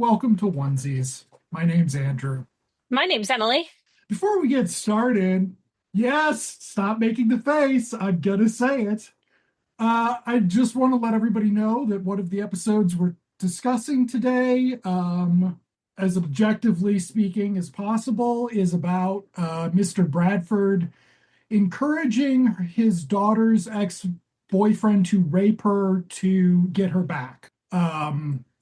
welcome to Onesies. My name's Andrew. My name's Emily. Before we get started, yes, stop making the face. I'm gonna say it. I just want to let everybody know that one of the episodes we're discussing today, as objectively speaking as possible, is about Mr. Bradford encouraging his daughter's ex-boyfriend to rape her to get her back.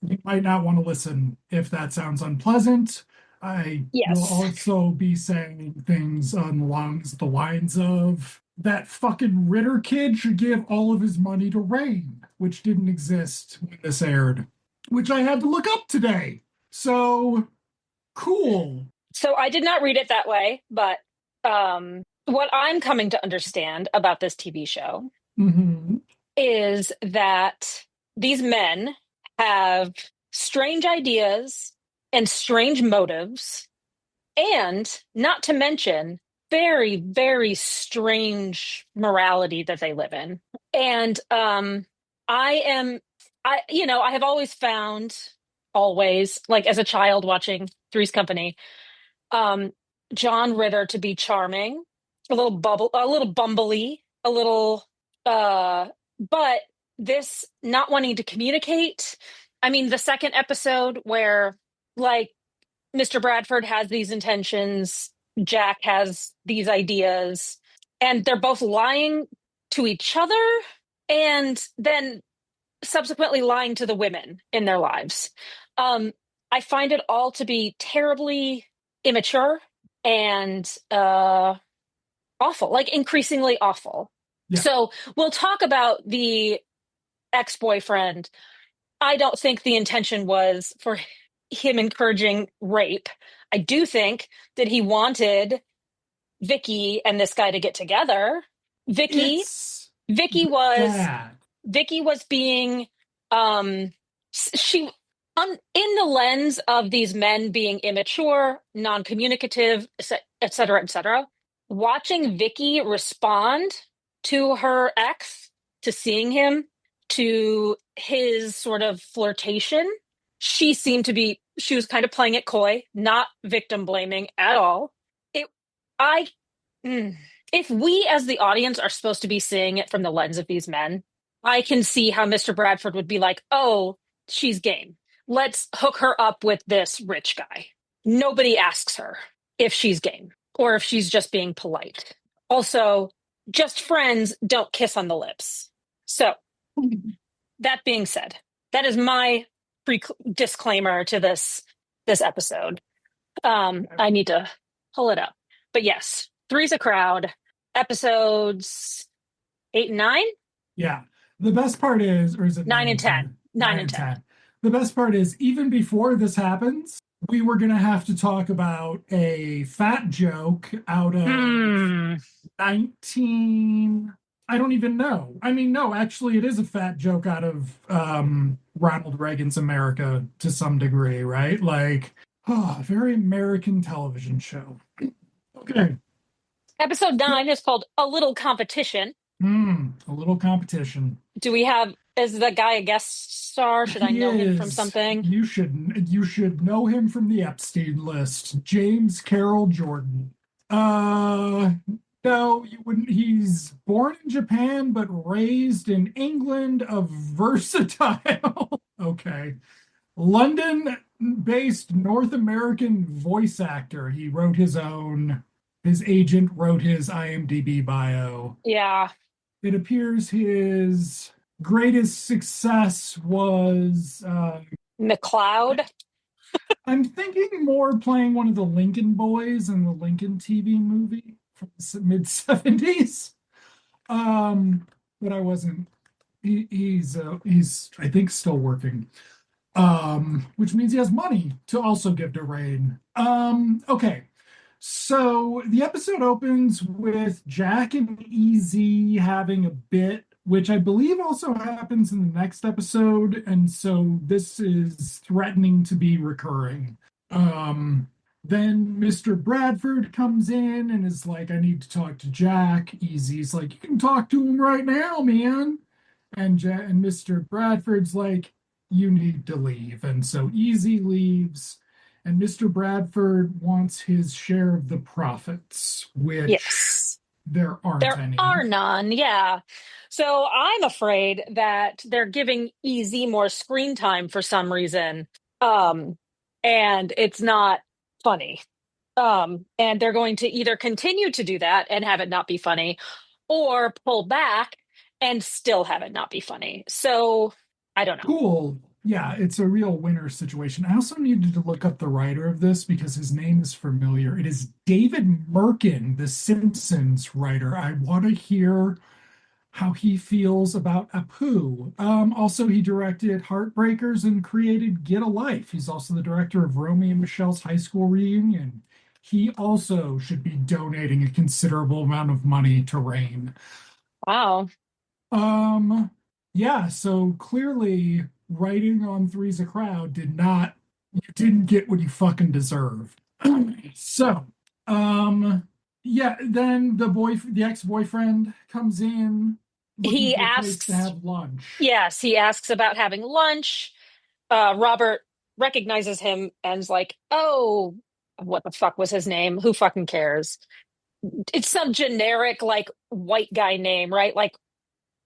You might not want to listen if that sounds unpleasant. I will Yes. also be saying things along the lines of that fucking Ritter kid should give all of his money to Rain, which didn't exist when this aired, which I had to look up today. So cool. So I did not read it that way, but what I'm coming to understand about this TV show Mm-hmm. is that these men have strange ideas and strange motives, and not to mention very, very strange morality that they live in. And I am, I have always found, always, like as a child watching Three's Company, um, John Ritter to be charming, a little bumbly, a little, uh, but this not wanting to communicate. I mean, the second episode where like Mr. Bradford has these intentions, Jack has these ideas, and they're both lying to each other and then subsequently lying to the women in their lives. Um, I find it all to be terribly immature and awful, like increasingly awful. Yeah. So we'll talk about the ex-boyfriend. I don't think the intention was for him encouraging rape. I do think that he wanted Vicky and this guy to get together. Vicky, It's Vicky was bad. Vicky was being she in the lens of these men being immature, non-communicative, et cetera, et cetera. Watching Vicky respond to her ex, to seeing him, to his sort of flirtation, she was kind of playing it coy, not victim blaming at all. It, I, mm, if we as the audience are supposed to be seeing it from the lens of these men, I can see how Mr. Bradford would be like, oh, she's game. Let's hook her up with this rich guy. Nobody asks her if she's game or if she's just being polite. Also, just friends don't kiss on the lips. So, that being said, that is my disclaimer to this episode. I need to pull it up. But yes, Three's a Crowd, episodes 8 and 9. Yeah. The best part is, or is it 9 nine and and 10. 10? 9 Nine and and 10. 10. The best part is, even before this happens, we were going to have to talk about a fat joke out of Hmm. 19. I don't even know. I mean, no, actually, it is a fat joke out of Ronald Reagan's America to some degree, right? Like, oh, very American television show. Okay. Episode 9 is called A Little Competition. A little competition. Is the guy a guest star? Should I He know him from is. something? You should know him from the Epstein list. James Carroll Jordan. Uh no, you wouldn't. He's born in Japan but raised in England, a versatile. Okay. London-based North American voice actor. His agent wrote his IMDb bio. Yeah. It appears his greatest success was, McLeod. I'm thinking more playing one of the Lincoln Boys in the Lincoln TV movie from the mid 70s. But I wasn't. He's I think still working. Which means he has money to also give to Rain. Okay. So the episode opens with Jack and EZ having a bit, which I believe also happens in the next episode, and so this is threatening to be recurring. Then Mr. Bradford comes in and is like, I need to talk to Jack. EZ's like, you can talk to him right now, man. And Mr. Bradford's like, you need to leave. And so Easy leaves, and Mr. Bradford wants his share of the profits, which Yes. there aren't There any. are none, yeah. So I'm afraid that they're giving Easy more screen time for some reason. Um, and it's not funny. And they're going to either continue to do that and have it not be funny, or pull back and still have it not be funny. So I don't know. Cool. Yeah, it's a real winner situation. I also needed to look up the writer of this because his name is familiar. It is David Mirkin, the Simpsons writer. I want to hear how he feels about Apu. Also, he directed Heartbreakers and created Get a Life. He's also the director of Romy and Michelle's high school reunion. He also should be donating a considerable amount of money to Rain. Wow. Um, yeah, so clearly writing on Three's a Crowd you didn't get what you fucking deserve. So, um, yeah, then the ex-boyfriend comes in looking He for a place to asks, have lunch. yes, he asks about having lunch. Robert recognizes him and's like, oh, what the fuck was his name? Who fucking cares? It's some generic, like, white guy name, right? Like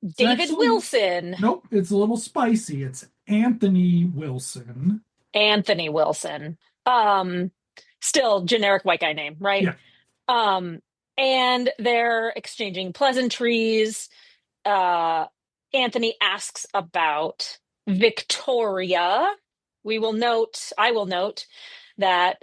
It's David actually, Wilson. nope, it's a little spicy. It's Anthony Wilson. Anthony Wilson. Um, Still generic white guy name, right? Yeah, Um, and they're exchanging pleasantries. Uh, Anthony asks about Victoria. I will note that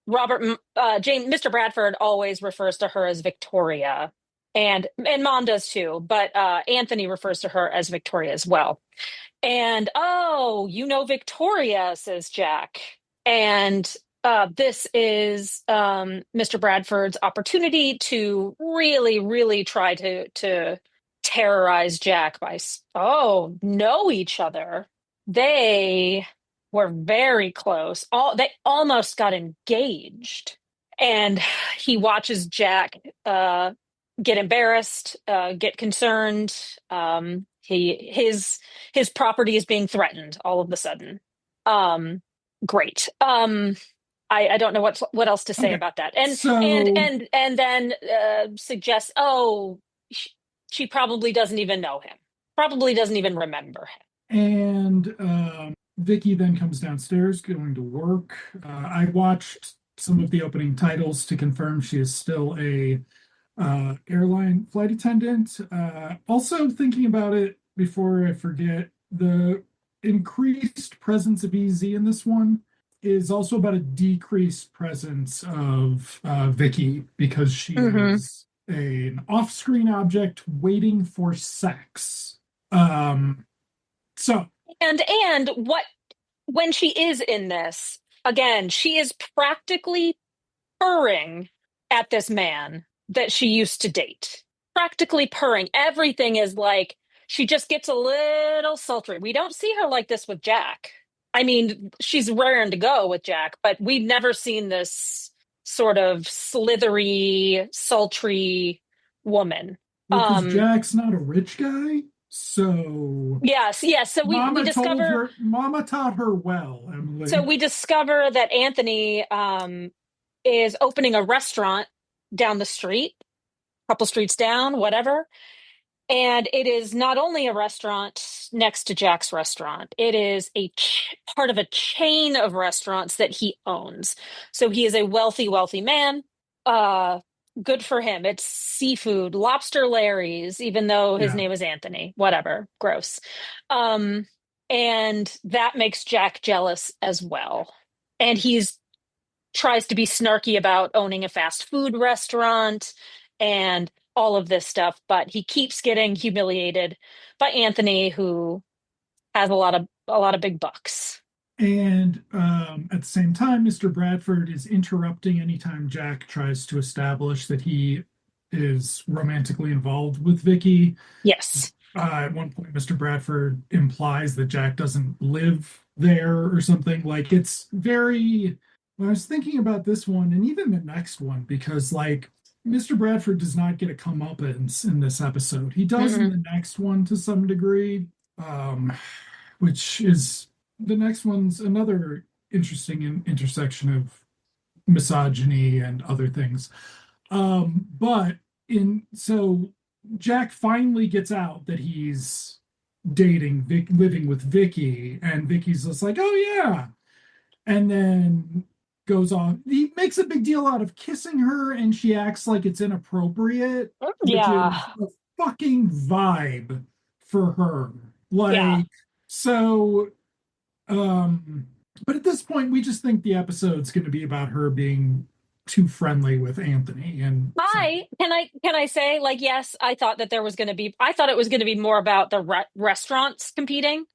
Mr. Bradford always refers to her as Victoria, and Mom does too, but Anthony refers to her as Victoria as well. And oh, you know Victoria, says Jack. And this is Mr. Bradford's opportunity to really, really try to terrorize Jack by, oh, know each other. They were very close. They almost got engaged. And he watches Jack get embarrassed, get concerned. His property is being threatened all of a sudden. Um, Great. I don't know what else to say okay. about that. And and So, and and then suggests, oh, she probably doesn't even know him. Probably doesn't even remember him. and Vicky then comes downstairs going to work. I watched some of the opening titles to confirm she is still a airline flight attendant. Also, thinking about it before I forget, the increased presence of EZ in this one is also about a decreased presence of Vicky because she Hmm. is an off-screen object waiting for sex. Um, so And what when she is in this, again, she is practically purring at this man that she used to date. Practically purring. Everything is like she just gets a little sultry. We don't see her like this with Jack. I mean, she's raring to go with Jack, but we've never seen this sort of slithery, sultry woman. well, because Um, Jack's not a rich guy, so yes, yes. Mama taught her well, So Emily. we discover that Anthony is opening a restaurant down the street, a couple streets down, whatever. And it is not only a restaurant next to Jack's restaurant, it is part of a chain of restaurants that he owns. So he is a wealthy, wealthy man. Uh, Good for him. It's seafood, Lobster Larry's, even though his Yeah. name is Anthony. Whatever, gross. Um, and that makes Jack jealous as well. And he's tries to be snarky about owning a fast food restaurant and all of this stuff, but he keeps getting humiliated by Anthony, who has a lot of big bucks. And at the same time, Mr. Bradford is interrupting anytime Jack tries to establish that he is romantically involved with Vicky. Yes. At one point, Mr. Bradford implies that Jack doesn't live there or something. Like it's very. When I was thinking about this one and even the next one, because like Mr. Bradford does not get a comeuppance in this episode. He does in Mm-mm. the next one to some degree. Um, which is the next one's another interesting intersection of misogyny and other things. But in so Jack finally gets out that he's dating living with Vicky, and Vicky's just like, "Oh yeah," and then goes on. He makes a big deal out of kissing her, and she acts like it's inappropriate, which Yeah. is a fucking vibe for her. Yeah. Like, so, um, but at this point, we just think the episode's going to be about her being too friendly with Anthony, and so I say, like, yes, I thought that I thought it was going to be more about the restaurants competing.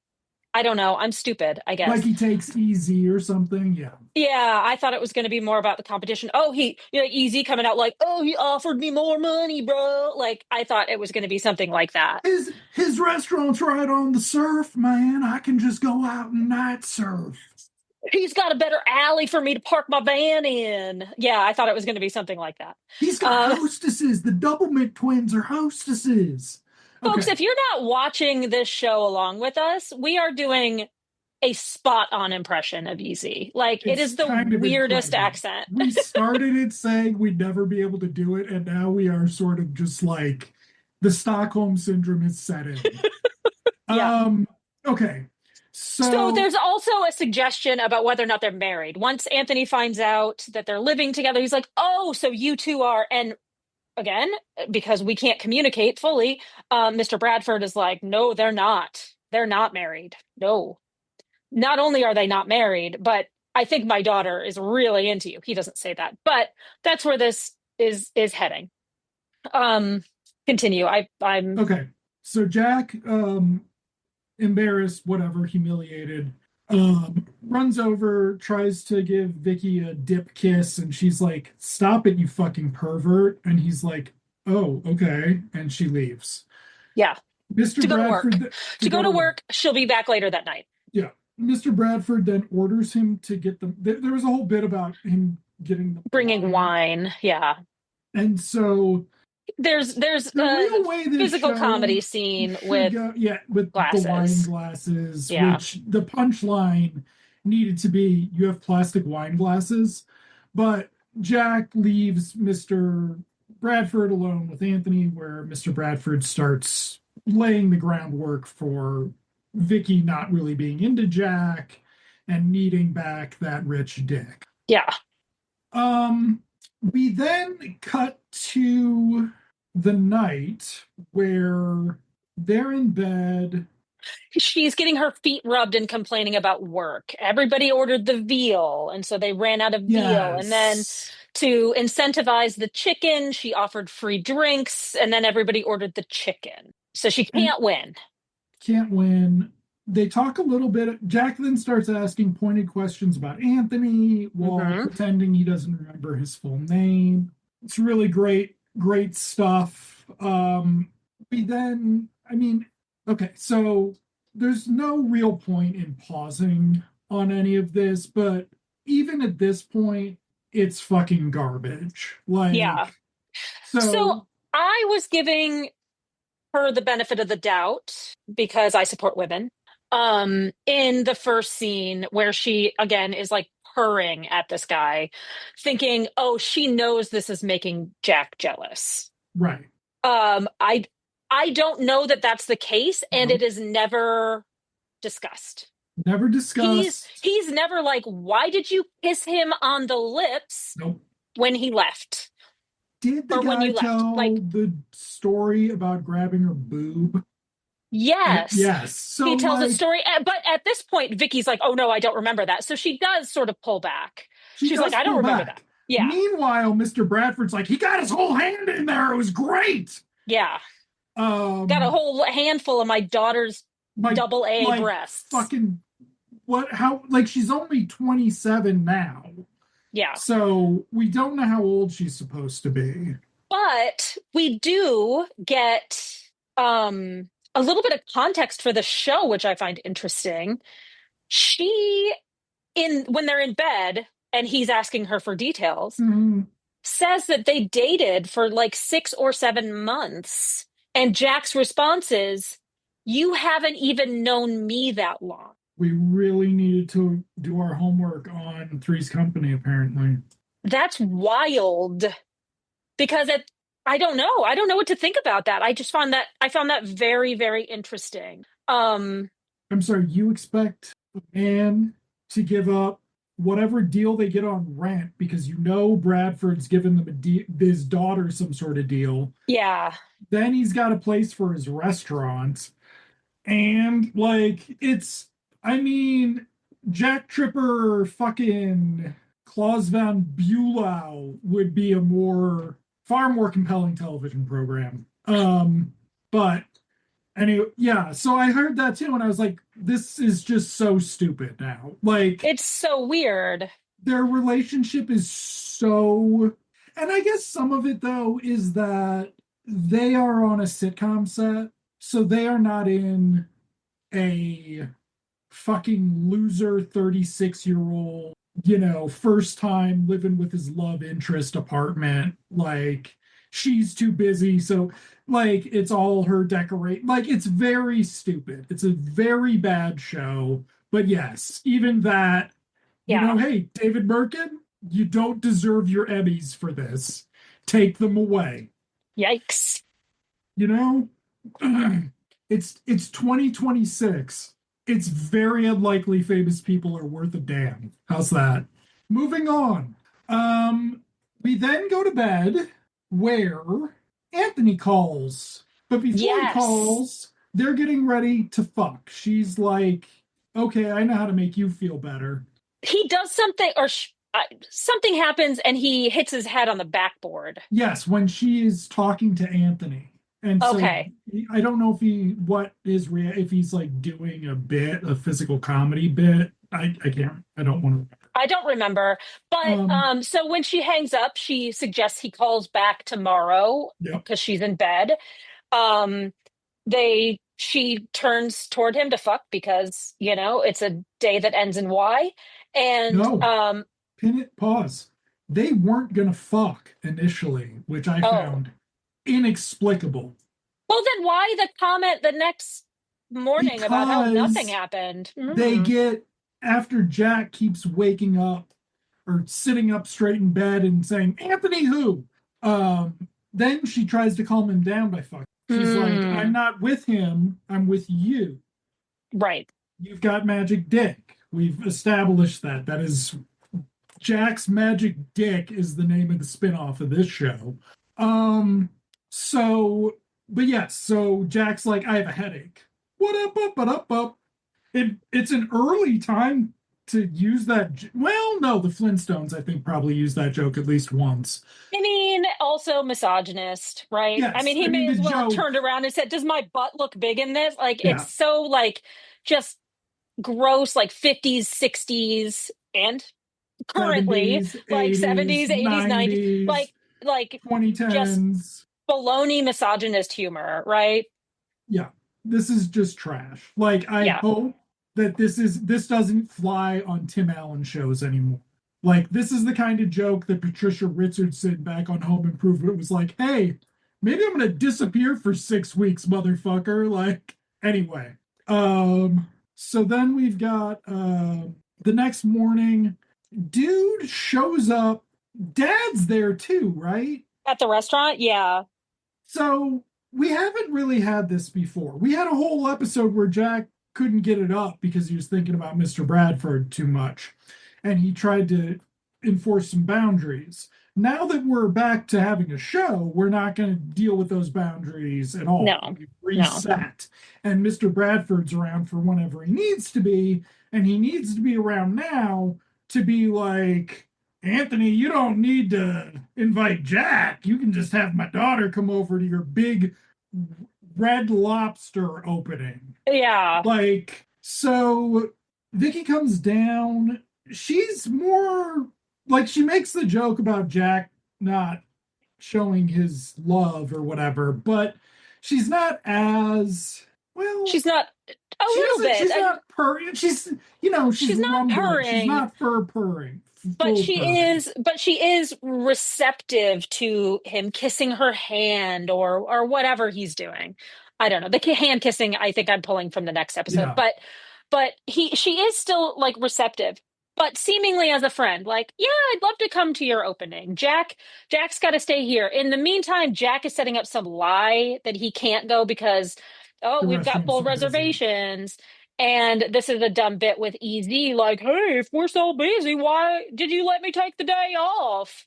I don't know. I'm stupid, I like guess. he takes easy or something. Yeah, Yeah, I thought it was going to be more about the competition. Oh, Easy coming out like, oh, he offered me more money, bro. Like, I thought it was going to be something like that. his restaurant's right on the surf, man. I can just go out and night surf. He's got a better alley for me to park my van in. Yeah, I thought it was going to be something like that. He's got Um, hostesses. The Doublemint twins are hostesses. Folks, Okay. if you're not watching this show along with us, we are doing a spot on impression of Easy. Like, it It's is the kind of weirdest incredible. accent. We started it saying we'd never be able to do it, and now we are sort of just like the Stockholm syndrome has set in. Yeah. Um, okay. So So there's also a suggestion about whether or not they're married. Once Anthony finds out that they're living together, he's like, oh, so you two are. And again, because we can't communicate fully, Mr. Bradford is like, no, they're not. They're not married. No. Not only are they not married, but I think my daughter is really into you. He doesn't say that, but that's where this is heading. Um, Continue. I'm okay. So Jack, embarrassed, whatever, humiliated, runs over, tries to give Vicky a dip kiss, and she's like, "Stop it, you fucking pervert!" And he's like, "Oh, okay," and she leaves. Yeah, Mr. to go to work. Bradford to To go go to to work. work. She'll be back later that night. Yeah, Mr. Bradford then orders him to get them. There was a whole bit about him getting the Bringing wine, wine. Yeah. and so There's the a real way this physical show comedy scene should with go, yeah, with the wine glasses. glasses, Yeah. which the punchline needed to be you have plastic wine glasses. But Jack leaves Mr. Bradford alone with Anthony, where Mr. Bradford starts laying the groundwork for Vicky not really being into Jack and needing back that rich dick. Yeah. Um, we then cut to the night where they're in bed. She's getting her feet rubbed and complaining about work. Everybody ordered the veal, and so they ran out of veal. And then Yes. to incentivize the chicken, she offered free drinks, and then everybody ordered the chicken. So she And can't win. can't win. They talk a little bit. Jack then starts asking pointed questions about Anthony while Hmm. pretending he doesn't remember his full name. It's really great, great stuff. We then, I mean, okay, so there's no real point in pausing on any of this, but even at this point, it's fucking garbage. Yeah. Like, So so, I was giving her the benefit of the doubt because I support women. In the first scene where she again is like purring at this guy, thinking, "Oh, she knows this is making Jack jealous." right. Um, I I don't know that that's the case, and it Nope. is never discussed. Never He's discussed. he's never like, "Why did you kiss him on the lips Nope. when he left Did the or when guy you left?" tell Like, the story about grabbing her boob? yes. Yes. So, He tells a like, story, but at this point, Vicky's like, "Oh no, I don't remember that." So she does sort of pull back. she She's like, does "I don't pull remember that." back. Yeah, Meanwhile, Mr. Bradford's like, he got his whole hand in there. It was great. yeah. Got a Um, whole handful of my daughter's my, double A like, breasts. fucking, what, how, like, she's only 27 now. Yeah, So we don't know how old she's supposed to be. but we do get a little bit of context for the show, which I find interesting. She in when they're in bed and he's asking her for details, Mm, says that they dated for like 6 or 7 months. And Jack's response is, You haven't even known me that long. We really needed to do our homework on Three's Company, apparently. That's wild because I don't know. I don't know what to think about that. I found that very, very interesting. I'm sorry, you expect a man to give up whatever deal they get on rent because you know Bradford's given them his daughter some sort of deal. Yeah. Then he's got a place for his restaurant. And like it's I mean, Jack Tripper fucking Klaus von Bülow would be a far more compelling television program. But anyway, yeah, so I heard that too, and I was like, this is just so stupid now. Like It's so weird. their relationship is so, and I guess some of it though is that they are on a sitcom set, so they are not in a fucking loser 36-year-old, first time living with his love interest apartment. Like, she's too busy. So, like, it's all her decorate. Like, it's very stupid. It's a very bad show. But yes, even that, Yeah. hey, David Mirkin, you don't deserve your Emmys for this. Take them away. Yikes. You know? It's 2026. It's very unlikely famous people are worth a damn. How's that? Moving on. We then go to bed where Anthony calls. But before he Yes. calls, they're getting ready to fuck. She's like, "Okay, I know how to make you feel better." He does something something happens and he hits his head on the backboard. Yes, when she is talking to Anthony. And so Okay. I don't know if he's like doing a physical comedy bit. I can't, I don't want to. I don't remember. But Um, so when she hangs up, she suggests he calls back tomorrow yep. because she's in bed. Um, she turns toward him to fuck because, it's a day that ends in Y. And No, pin it, pause. They weren't gonna fuck initially, which I oh. found inexplicable Well, then why the comment the next morning about how nothing because happened? they get after Jack keeps waking up or sitting up straight in bed and saying, Anthony who? Then she tries to calm him down by fucking. She's like, I'm Hmm. not with him, I'm with you. Right. You've got magic dick. We've established that. That is Jack's Magic Dick is the name of the spinoff of this show. Um, so but yes, so Jack's like, I have a headache. What up? It's an early time to use that. Well, no, the Flintstones, I think, probably used that joke at least once. I mean, also misogynist, right? I Yes, mean, he I mean, may the as well have joke, turned around and said, "Does my butt look big in this?" Like, it's yeah, so like just gross, like 50s, 60s, and currently 70s, like 80s, 70s, 80s, 90s, 90s, like just 2010s. baloney misogynist humor, right? Yeah, this is just trash. Like, I Yeah. hope that this doesn't fly on Tim Allen shows anymore. Like, this is the kind of joke that Patricia Richardson back on Home Improvement was like, hey, maybe I'm gonna disappear for 6 weeks, motherfucker. Like, anyway. So then we've got the next morning, dude shows up, dad's there too, right? At the restaurant, yeah. So we haven't really had this before. We had a whole episode where Jack couldn't get it up because he was thinking about Mr. Bradford too much and he tried to enforce some boundaries. Now that we're back to having a show, we're not going to deal with those boundaries at all. No, We've no. reset. And Mr. Bradford's around for whenever he needs to be. And he needs to be around now to be like, Anthony, you don't need to invite Jack. You can just have my daughter come over to your big Red Lobster opening. Yeah. Like, so Vicky comes down. She's more like she makes the joke about Jack not showing his love or whatever, but she's not as well. She's not a She little doesn't. bit. She's not purring. She's She's not rumbling. She's purring, not fur purring. but Full she purring. is receptive to him kissing her hand or whatever he's doing. I don't know. The hand kissing, I think I'm pulling from the next episode, Yeah. but she is still like receptive, but seemingly as a friend, like, yeah, I'd love to come to your opening. Jack's got to stay here. In the meantime, Jack is setting up some lie that he can't go because, oh, The we've got restaurant's full so busy. reservations. And this is a dumb bit with EZ, like, hey, if we're so busy, why did you let me take the day off?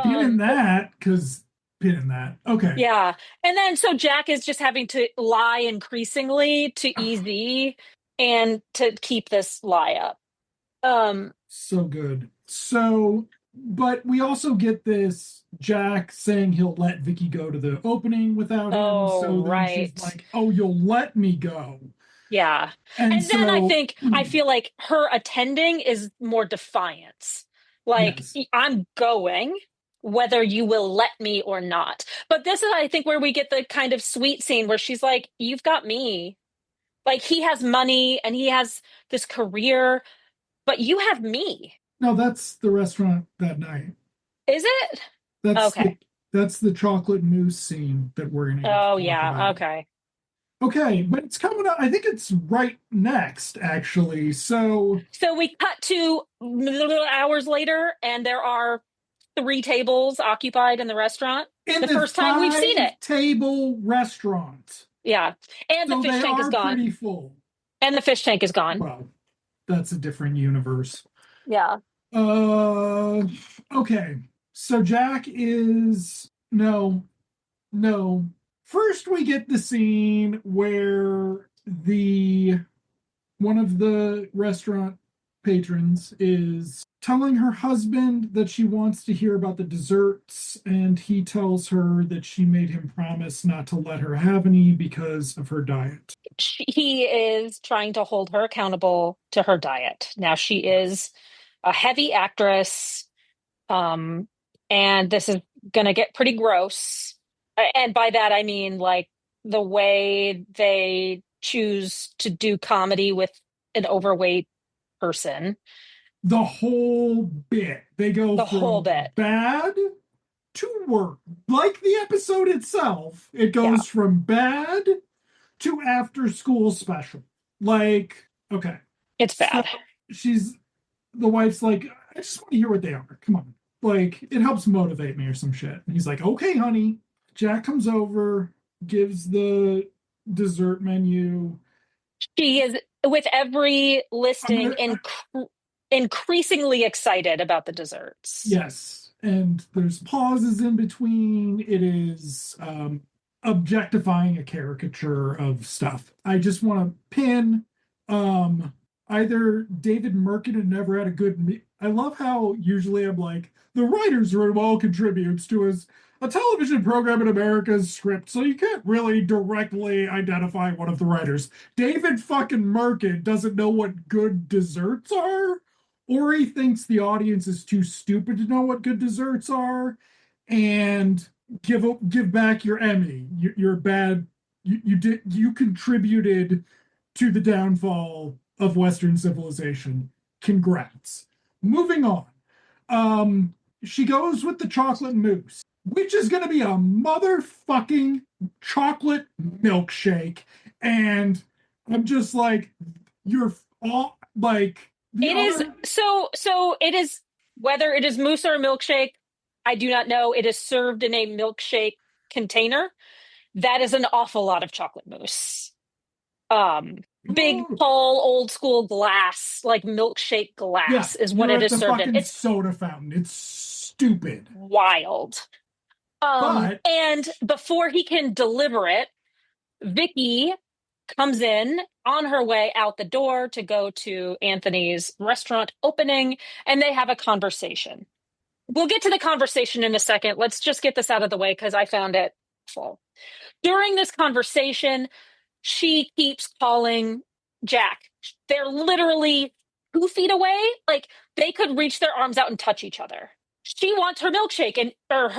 Pin in But that, because pin in that. Okay. yeah. And then so Jack is just having to lie increasingly to EZ and to keep this lie up. Um, So good. So, but we also get this Jack saying he'll let Vicky go to the opening without him. oh, So then she's right. like, "Oh, you'll let me go." Yeah. And And then so, I feel like her attending is more defiance. Like, yes. I'm going whether you will let me or not. But this is, I think, where we get the kind of sweet scene where she's like, you've got me. Like, he has money and he has this career, but you have me. No, that's the restaurant that night. Is it? That's the Okay. that's the chocolate mousse scene that we're gonna get to Oh, talk yeah. about. Okay. Okay, but it's coming up. I think it's right next, actually. So So we cut to hours later, and there are three tables occupied in the restaurant. in The the first time we've seen it. five table restaurant. Yeah. And the So fish they tank is are gone. pretty full. And the fish tank is gone. Well, that's a different universe. Yeah. Uh, okay. So Jack is no, no. First, we get the scene where the one of the restaurant patrons is telling her husband that she wants to hear about the desserts, and he tells her that she made him promise not to let her have any because of her diet. He is trying to hold her accountable to her diet. Now, she is a heavy actress, um, and this is going to get pretty gross. And by that, I mean like the way they choose to do comedy with an overweight person, The whole bit, they go the whole from bit. bad to work. Like the episode itself, it Yeah, goes from bad to after school special. Like, okay. it's So bad. she's the wife's like, I just want to hear what they are. Come on. Like, it helps motivate me or some shit. And he's like, okay, honey. Jack comes over, gives the dessert menu. She is, with every I'm listing, gonna increasingly excited about the desserts. yes. And there's pauses in between. It is objectifying a caricature of stuff. I just want to pin either David Mirkin had never had a good. I love how usually I'm like, the writer's room all contributes to a television program in America's script, so you can't really directly identify one of the writers. David fucking Mirkin doesn't know what good desserts are, or he thinks the audience is too stupid to know what good desserts are, and give back your Emmy. You're bad. You contributed to the downfall of Western civilization. Congrats. Moving on. Um, she goes with the chocolate mousse, which is going to be a motherfucking chocolate milkshake, and I'm just like, you're all like the It is other. so it is, whether it is mousse or a milkshake, I do not know. It is served in a milkshake container. That is an awful lot of chocolate mousse. Um, Big, Oh, tall, old school glass, like milkshake yeah, glass is what you're it at is the served in. fucking It's soda fountain. It's stupid. wild. But And before he can deliver it, Vicky comes in on her way out the door to go to Anthony's restaurant opening, and they have a conversation. We'll get to the conversation in a second. Let's just get this out of the way because I found it full. During this conversation, she keeps calling Jack. They're literally 2 feet away. Like they could reach their arms out and touch each other. She wants her milkshake and or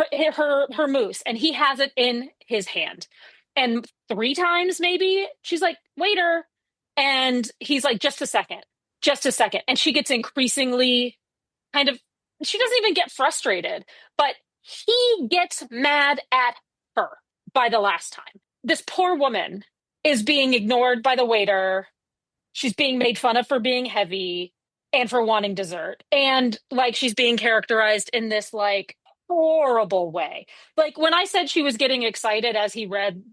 her mousse, and he has it in his hand. And three times maybe she's like, "Waiter," and he's like, "Just a second, just a second." And she gets increasingly kind of. She doesn't even get frustrated, but he gets mad at her by the last time. this poor woman is being ignored by the waiter. She's being made fun of for being heavy and for wanting dessert. And like she's being characterized in this like horrible way. Like when I said she was getting excited as he read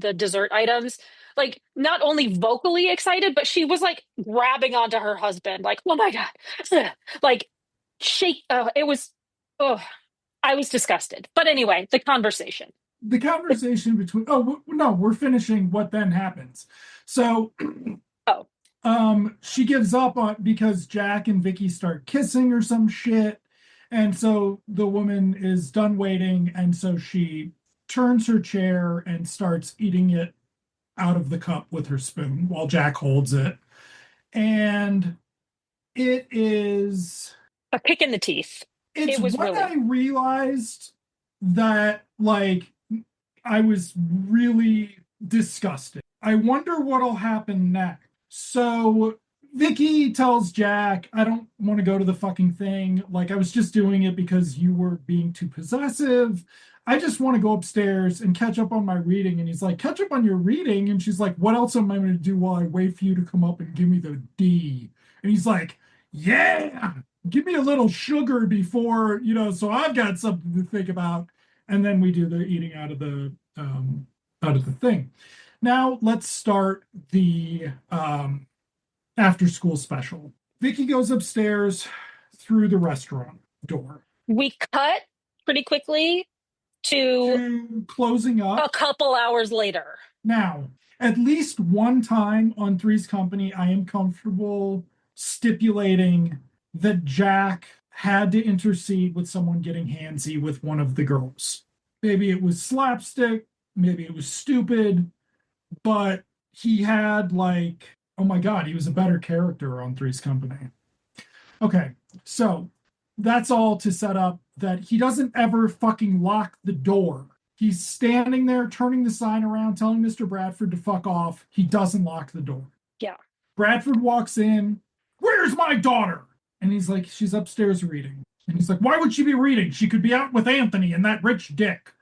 the dessert items, like not only vocally excited, but she was like grabbing onto her husband, like, oh my God. Like shake it was oh, I was disgusted. But anyway, the conversation. The conversation between, no, we're finishing what then happens. So Oh, she gives up on because Jack and Vicky start kissing or some shit. And so the woman is done waiting, and so she turns her chair and starts eating it out of the cup with her spoon while Jack holds it. And it is a kick in the teeth. it's It was when really I realized that like I was really disgusted. I wonder what'll happen next. So Vicky tells Jack, I don't want to go to the fucking thing. Like, I was just doing it because you were being too possessive. I just want to go upstairs and catch up on my reading. And he's like, catch up on your reading. And she's like, what else am I going to do while I wait for you to come up and give me the D? And he's like, yeah, give me a little sugar before, so I've got something to think about. And then we do the eating out of the thing. Now let's start the after school special. Vicky goes upstairs through the restaurant door we cut pretty quickly to to closing a up. couple hours later. Now, at least one time on Three's Company, I am comfortable stipulating that Jack had to intercede with someone getting handsy with one of the girls. Maybe it was slapstick, maybe it was stupid, but he had like, oh my God, he was a better character on Three's Company. Okay, so that's all to set up that he doesn't ever fucking lock the door. He's standing there turning the sign around, telling Mr. Bradford to fuck off. He doesn't lock the door. Yeah. Bradford walks in. Where's my daughter? And he's like, she's upstairs reading. And he's like, why would she be reading? She could be out with Anthony and that rich dick.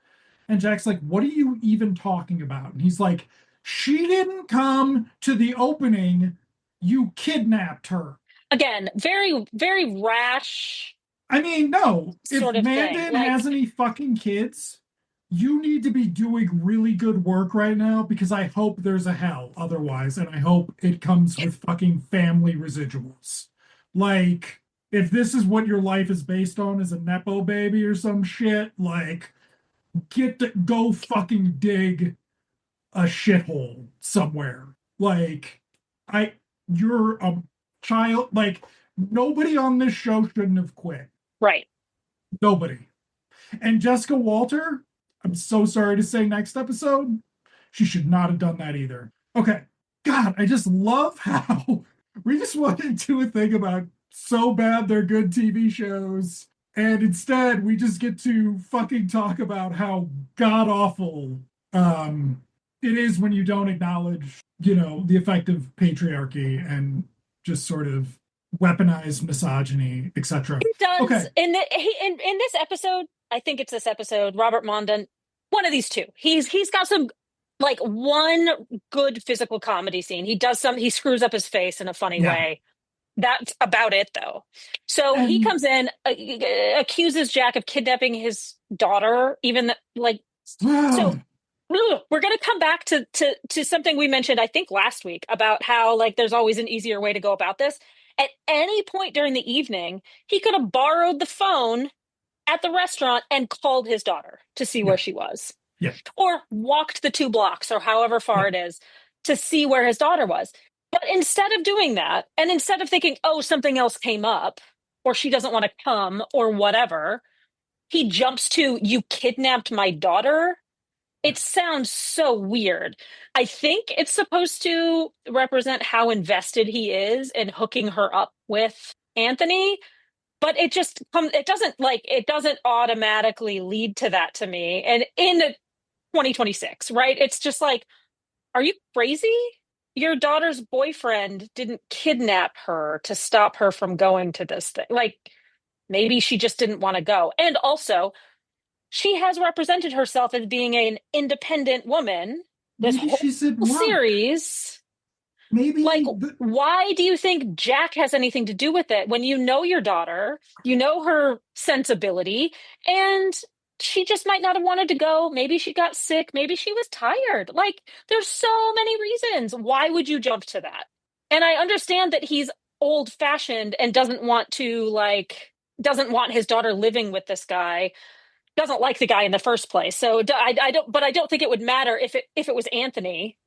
And Jack's like, what are you even talking about? And he's like, she didn't come to the opening. You kidnapped her. Again, very, very rash I mean, no, if sort of thing. Mandan Like, has any fucking kids, you need to be doing really good work right now because I hope there's a hell otherwise, and I hope it comes with fucking family residuals. Like, if this is what your life is based on as a Nepo baby or some shit, like, go fucking dig a shithole somewhere. Like, I, you're a child, like, nobody on this show shouldn't have quit. right. Nobody. And Jessica Walter, I'm so sorry to say next episode, she should not have done that either. Okay. God, I just love how we just went into a thing about so bad they're good TV shows. And instead, we just get to fucking talk about how god awful it is when you don't acknowledge, the effect of patriarchy and just sort of weaponized misogyny, etc. He does Okay. in this episode, I think it's this episode, Robert Mondon, one of these two. He's got some like one good physical comedy scene. He screws up his face in a funny Yeah. way. That's about it though. So he And comes in, accuses Jack of kidnapping his daughter, so we're going to come back to something we mentioned, I think, last week about how like there's always an easier way to go about this. At any point during the evening, he could have borrowed the phone at the restaurant and called his daughter to see yeah, where she was, yeah, or walked the 2 blocks or however far yeah. it is to see where his daughter was. But instead of doing that, and instead of thinking, oh, something else came up, or she doesn't want to come, or whatever, he jumps to, you kidnapped my daughter. It sounds so weird. I think it's supposed to represent how invested he is in hooking her up with Anthony, but it doesn't automatically lead to that to me. And in 2026, right? It's just like, are you crazy? Your daughter's boyfriend didn't kidnap her to stop her from going to this thing. Like, maybe she just didn't want to go. And also, she has represented herself as being an independent woman This maybe whole she's at work. series. Like, Maybe the, why do you think Jack has anything to do with it when you know your daughter, you know her sensibility, and she just might not have wanted to go. Maybe she got sick. Maybe she was tired. Like, there's so many reasons. Why would you jump to that? And I understand that he's old fashioned and doesn't want to, like, doesn't want his daughter living with this guy, doesn't like the guy in the first place. So I don't, but I don't think it would matter if it was Anthony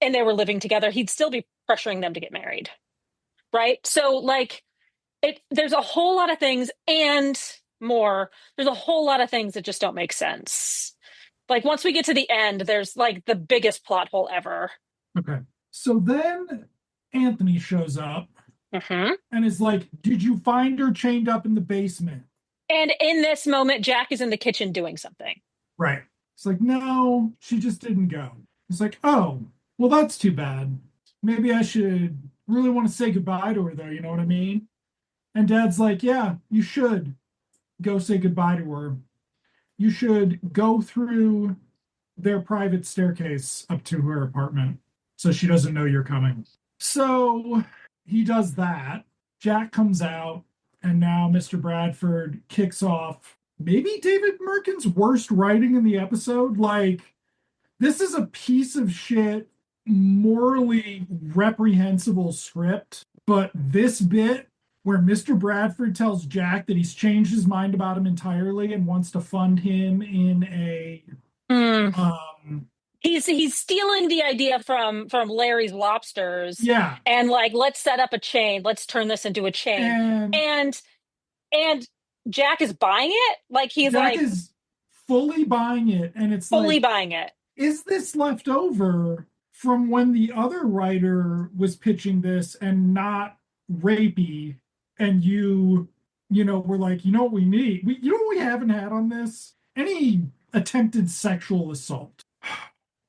and they were living together. He'd still be pressuring them to get married, right? So like there's a whole lot of things and more. There's a whole lot of things that just don't make sense. Like once we get to the end, there's like the biggest plot hole ever. okay. So then Anthony shows up Hmm. and is like, "Did you find her chained up in the basement?" And in this moment, Jack is in the kitchen doing something. Right. It's like, "No, she just didn't go." It's like, "Oh, well, that's too bad. Maybe I should really want to say goodbye to her, though. You know what I mean?" And Dad's like, "Yeah, you should go say goodbye to her. You should go through their private staircase up to her apartment so she doesn't know you're coming." So he does that. Jack comes out, and now Mr. Bradford kicks off maybe David Mirkin's worst writing in the episode. Like, this is a piece of shit, morally reprehensible script, but this bit where Mr. Bradford tells Jack that he's changed his mind about him entirely and wants to fund him in a Mm. um He's stealing the idea from Larry's Lobsters yeah, and like let's set up a chain. Let's turn this into a chain. and And and Jack is buying it. Like he's Jack like is fully buying it, and it's fully like, buying it. is this left over from when the other writer was pitching this and not rapey, and you were like, you know what we need, you know what we haven't had on this, any attempted sexual assault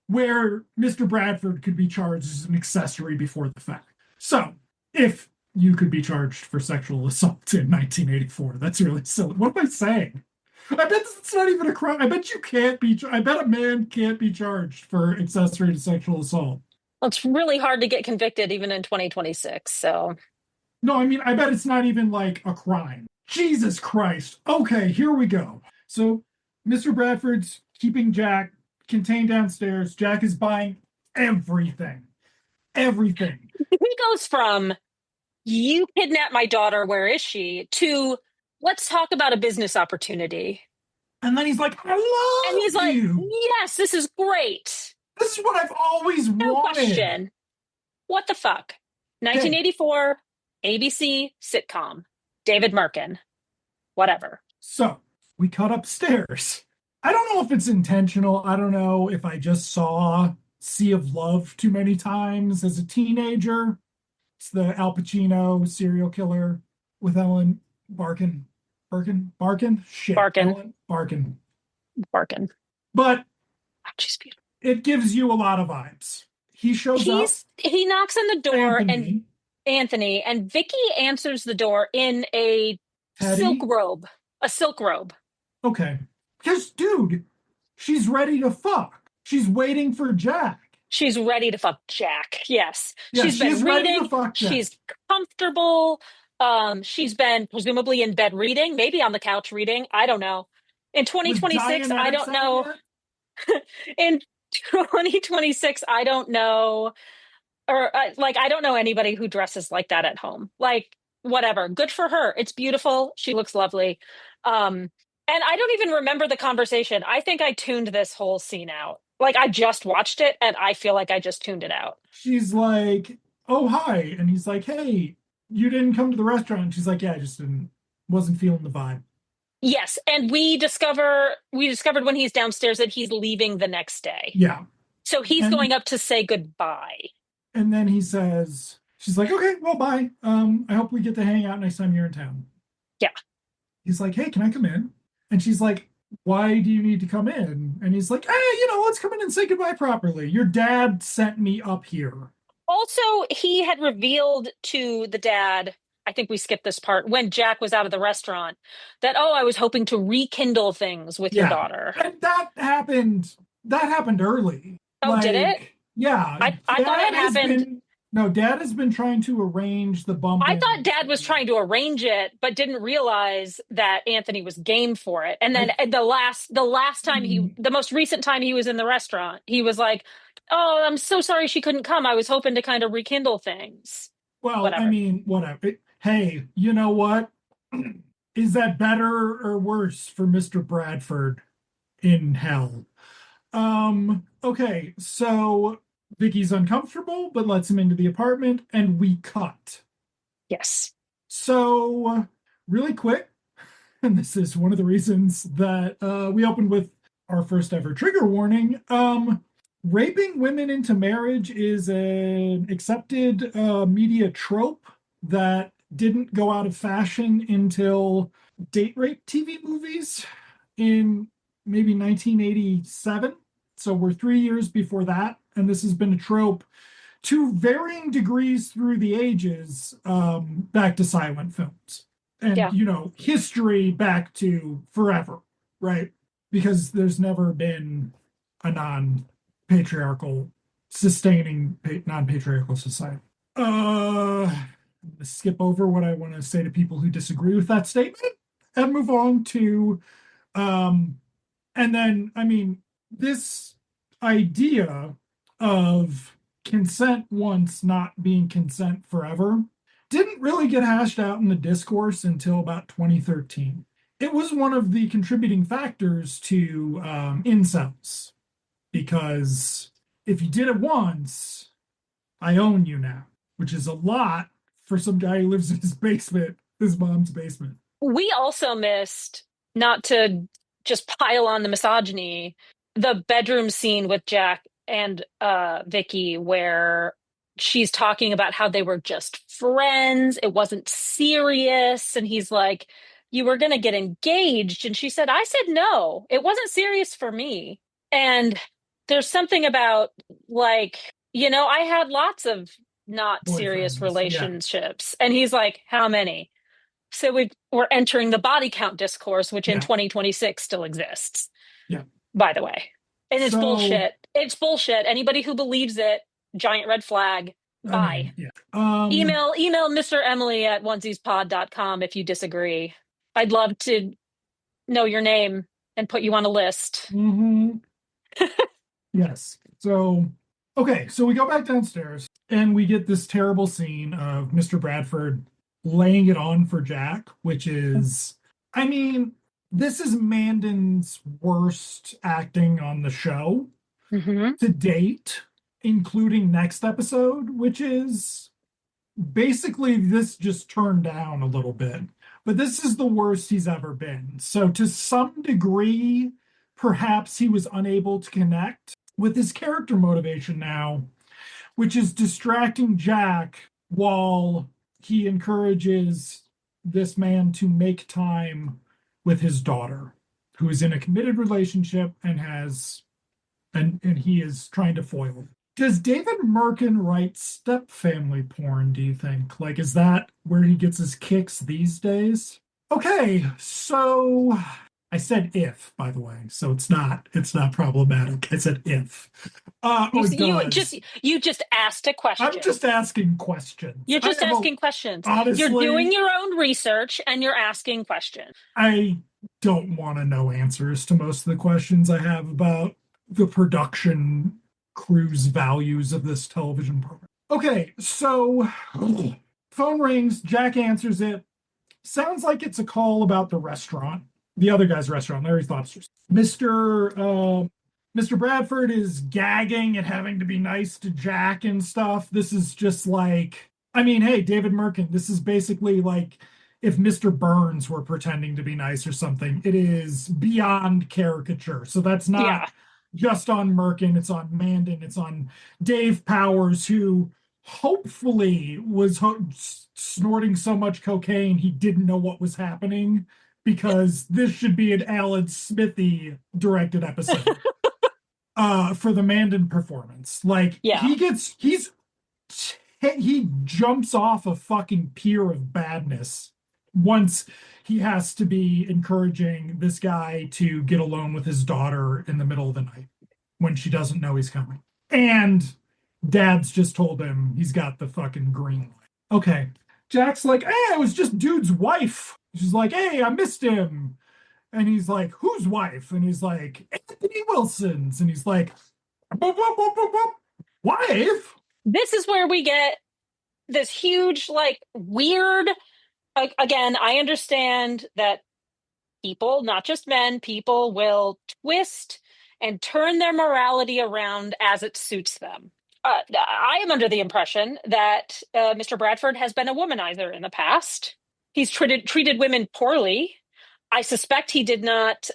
where Mr. Bradford could be charged as an accessory before the fact. So if you could be charged for sexual assault in 1984, that's really silly. What am I saying? I bet it's not even a crime. I bet you can't be. I bet a man can't be charged for accessory to sexual assault. Well, it's really hard to get convicted even in 2026. So No, I mean, I bet it's not even like a crime. Jesus Christ. Okay, here we go. So, Mr. Bradford's keeping Jack contained downstairs. Jack is buying everything. Everything. he goes from you kidnapped my daughter, where is she? To let's talk about a business opportunity. And then he's like, And I he's love like, you. yes, this is great. This is what I've always No wanted. question. What the fuck? Okay, 1984, ABC sitcom. David Mirkin. Whatever. so we cut upstairs. I don't know if it's intentional. I don't know if I just saw Sea of Love too many times as a teenager. It's the Al Pacino serial killer with Ellen Barkin. Barkin? Shit, Barkin. Ellen Barkin. Barkin. But Oh, she's beautiful. it gives you a lot of vibes. He shows up, He knocks on the door and Anthony, Anthony and Vicky answers the door in a silk Teddy. robe. A silk robe. Okay. Because, dude, she's ready to fuck. She's waiting for Jack. She's ready to fuck Jack. Yes. Yeah, She's been she's ready to reading. fuck Jack. She's comfortable. She's been presumably in bed reading, maybe on the couch reading. I don't know. In Was 2026, I Dianetics don't out know. yet? In 2026, I don't know. Or like, I don't know anybody who dresses like that at home. Like, whatever. Good for her. It's beautiful. She looks lovely. And I don't even remember the conversation. I think I tuned this whole scene out. Like I just watched it and I feel like I just tuned it out. She's like, oh, hi. And he's like, hey, you didn't come to the restaurant. And she's like, yeah, I just wasn't feeling the vibe. Yes, and we discovered when he's downstairs that he's leaving the next day. Yeah. So he's And going up to say goodbye. and then he says, she's like, okay, well, bye. I hope we get to hang out next time you're in town. Yeah. He's like, hey, can I come in? And she's like, why do you need to come in? And he's like, hey, let's come in and say goodbye properly. Your dad sent me up here. Also, he had revealed to the dad, I think we skipped this part, when Jack was out of the restaurant, that, oh, I was hoping to rekindle things with your Yeah. daughter. And that happened early. Oh, did it? Yeah, I thought it dad has happened. been no, dad has been trying to arrange the bump I in thought Dad was for trying to arrange it, but didn't realize that Anthony was game for it. And then I the last time hmm, the most recent time he was in the restaurant, he was like, "Oh, I'm so sorry she couldn't come. I was hoping to kind of rekindle things." well, I Whatever. mean, whatever. Hey, you know what? Is that better or worse for Mr. Bradford in hell? Okay, so Vicky's uncomfortable, but lets him into the apartment, and we cut. Yes. So, really quick, and this is one of the reasons that we opened with our first ever trigger warning. Raping women into marriage is an accepted media trope that didn't go out of fashion until date rape TV movies in maybe 1987. So we're 3 years before that. And this has been a trope to varying degrees through the ages, back to silent films and Yeah. history back to forever, right? Because there's never been a non-patriarchal sustaining non-patriarchal society. I'm gonna skip over what I want to say to people who disagree with that statement and move on to um and then, I mean, this idea of consent once not being consent forever didn't really get hashed out in the discourse until about 2013. It was one of the contributing factors to incels, because if you did it once, I own you now, which is a lot for some guy who lives in his basement, his mom's basement. We also missed, not to just pile on the misogyny, the bedroom scene with Jack and Vicky where she's talking about how they were just friends, it wasn't serious, and he's like, "You were going to get engaged." And she said, "I said no. It wasn't serious for me." And there's something about, like, I had lots of not serious Boyfriends, yeah, relationships. And he's like, "How many?" So we're entering the body count discourse, which in yeah, 2026 still exists, yeah. by the way. And it's So, bullshit. It's bullshit. Anybody who believes it, giant red flag. I Bye. mean, yeah. Email Mr. Emily at onesiespod.com if you disagree. I'd love to know your name and put you on a list. Mhm. Yes. So, okay, so we go back downstairs and we get this terrible scene of Mr. Bradford laying it on for Jack, which is, I mean, this is Mandan's worst acting on the show Hmm. to date, including next episode, which is basically this just turned down a little bit. But this is the worst he's ever been. So, to some degree, perhaps he was unable to connect with his character motivation now, which is distracting Jack while he encourages this man to make time with his daughter, who is in a committed relationship and he is trying to foil it. Does David Mirkin write step family porn, do you think? Like, is that where he gets his kicks these days? Okay, so I said if, by the way, so it's not problematic. I said if. You It you just does. you just asked a I'm question. just asking questions. You're just asking questions. You're doing Honestly, your own research and you're asking questions. I don't want to know answers to most of the questions I have about the production crew's values of this television program. Okay, so phone rings, Jack answers it. Sounds like it's a call about the restaurant, the other guy's restaurant, Larry Foster's. Mr. Bradford is gagging and having to be nice to Jack and stuff. This is just like, I mean, hey, David Mirkin, this is basically like if Mr. Burns were pretending to be nice or something. It is beyond caricature. So that's not Yeah. just on Mirkin, it's on Mandan, it's on Dave Powers, who hopefully was snorting so much cocaine he didn't know what was happening, because this should be an Alan Smithy directed episode for the Mandan performance. Like, Yeah. he jumps off a fucking pier of badness once he has to be encouraging this guy to get alone with his daughter in the middle of the night when she doesn't know he's coming. And dad's just told him he's got the fucking green light. Okay. Jack's like, hey, it was just dude's wife. She's like, hey, I missed him. And he's like, whose wife? And he's like, Anthony Wilson's. And he's like, "Whoop, whoop, whoop, whoop, whoop. Wife? This is where we get this huge, like, weird. Again, I understand that people, not just men, people will twist and turn their morality around as it suits them. I am under the impression that Mr. Bradford has been a womanizer in the past. He's treated women poorly. I suspect he did not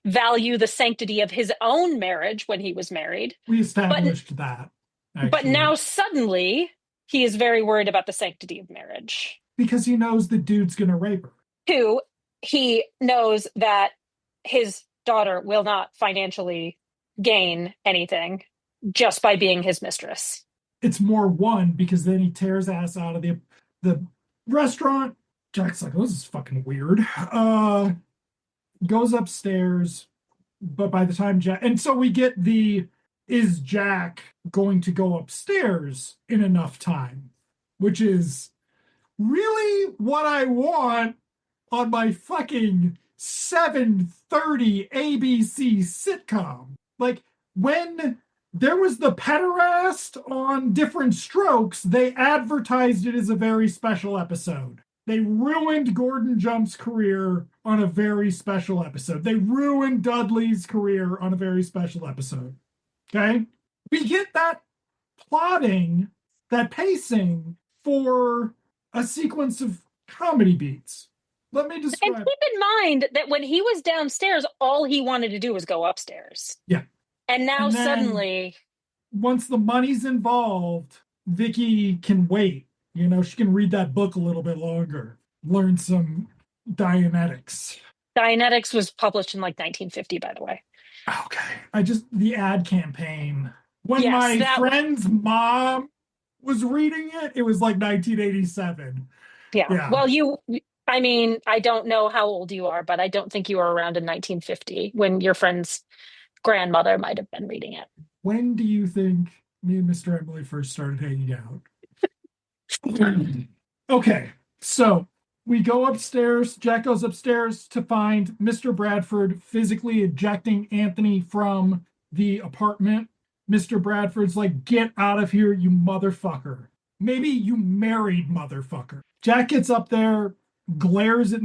value the sanctity of his own marriage when he was married. We But established that, but actually, now suddenly he is very worried about the sanctity of marriage. because he knows the dude's going to rape her. Two, he knows that his daughter will not financially gain anything just by being his mistress. It's more one because then he tears ass out of the restaurant. Jack's like, oh, this is fucking weird. Goes upstairs, but by the time Jack, and so we get the, is Jack going to go upstairs in enough time? Which is really what I want on my fucking 7:30 ABC sitcom. Like when there was the pederast on Different Strokes, they advertised it as a very special episode. They ruined Gordon Jump's career on a very special episode. They ruined Dudley's career on a very special episode. Okay? We get that plotting, that pacing for a sequence of comedy beats. Let me And describe. keep in mind that when he was downstairs, all he wanted to do was go upstairs. Yeah. And now And then suddenly, once the money's involved, Vicky can wait. You know, she can read that book a little bit longer, learn some Dianetics. Dianetics was published in like 1950, by the way. Okay. I just, the ad campaign. When Yes, my that, friend's mom was reading it, it was like 1987. yeah. Yeah. Well, I mean, I don't know how old you are, but I don't think you were around in 1950 when your friend's grandmother might have been reading it. When do you think me and Mr. Emily first started hanging out? Okay, so we go upstairs. Jack goes upstairs to find Mr. Bradford physically ejecting Anthony from the apartment. Mr. Bradford's like, get out of here, you motherfucker. Maybe you married motherfucker. Jack gets up there, glares at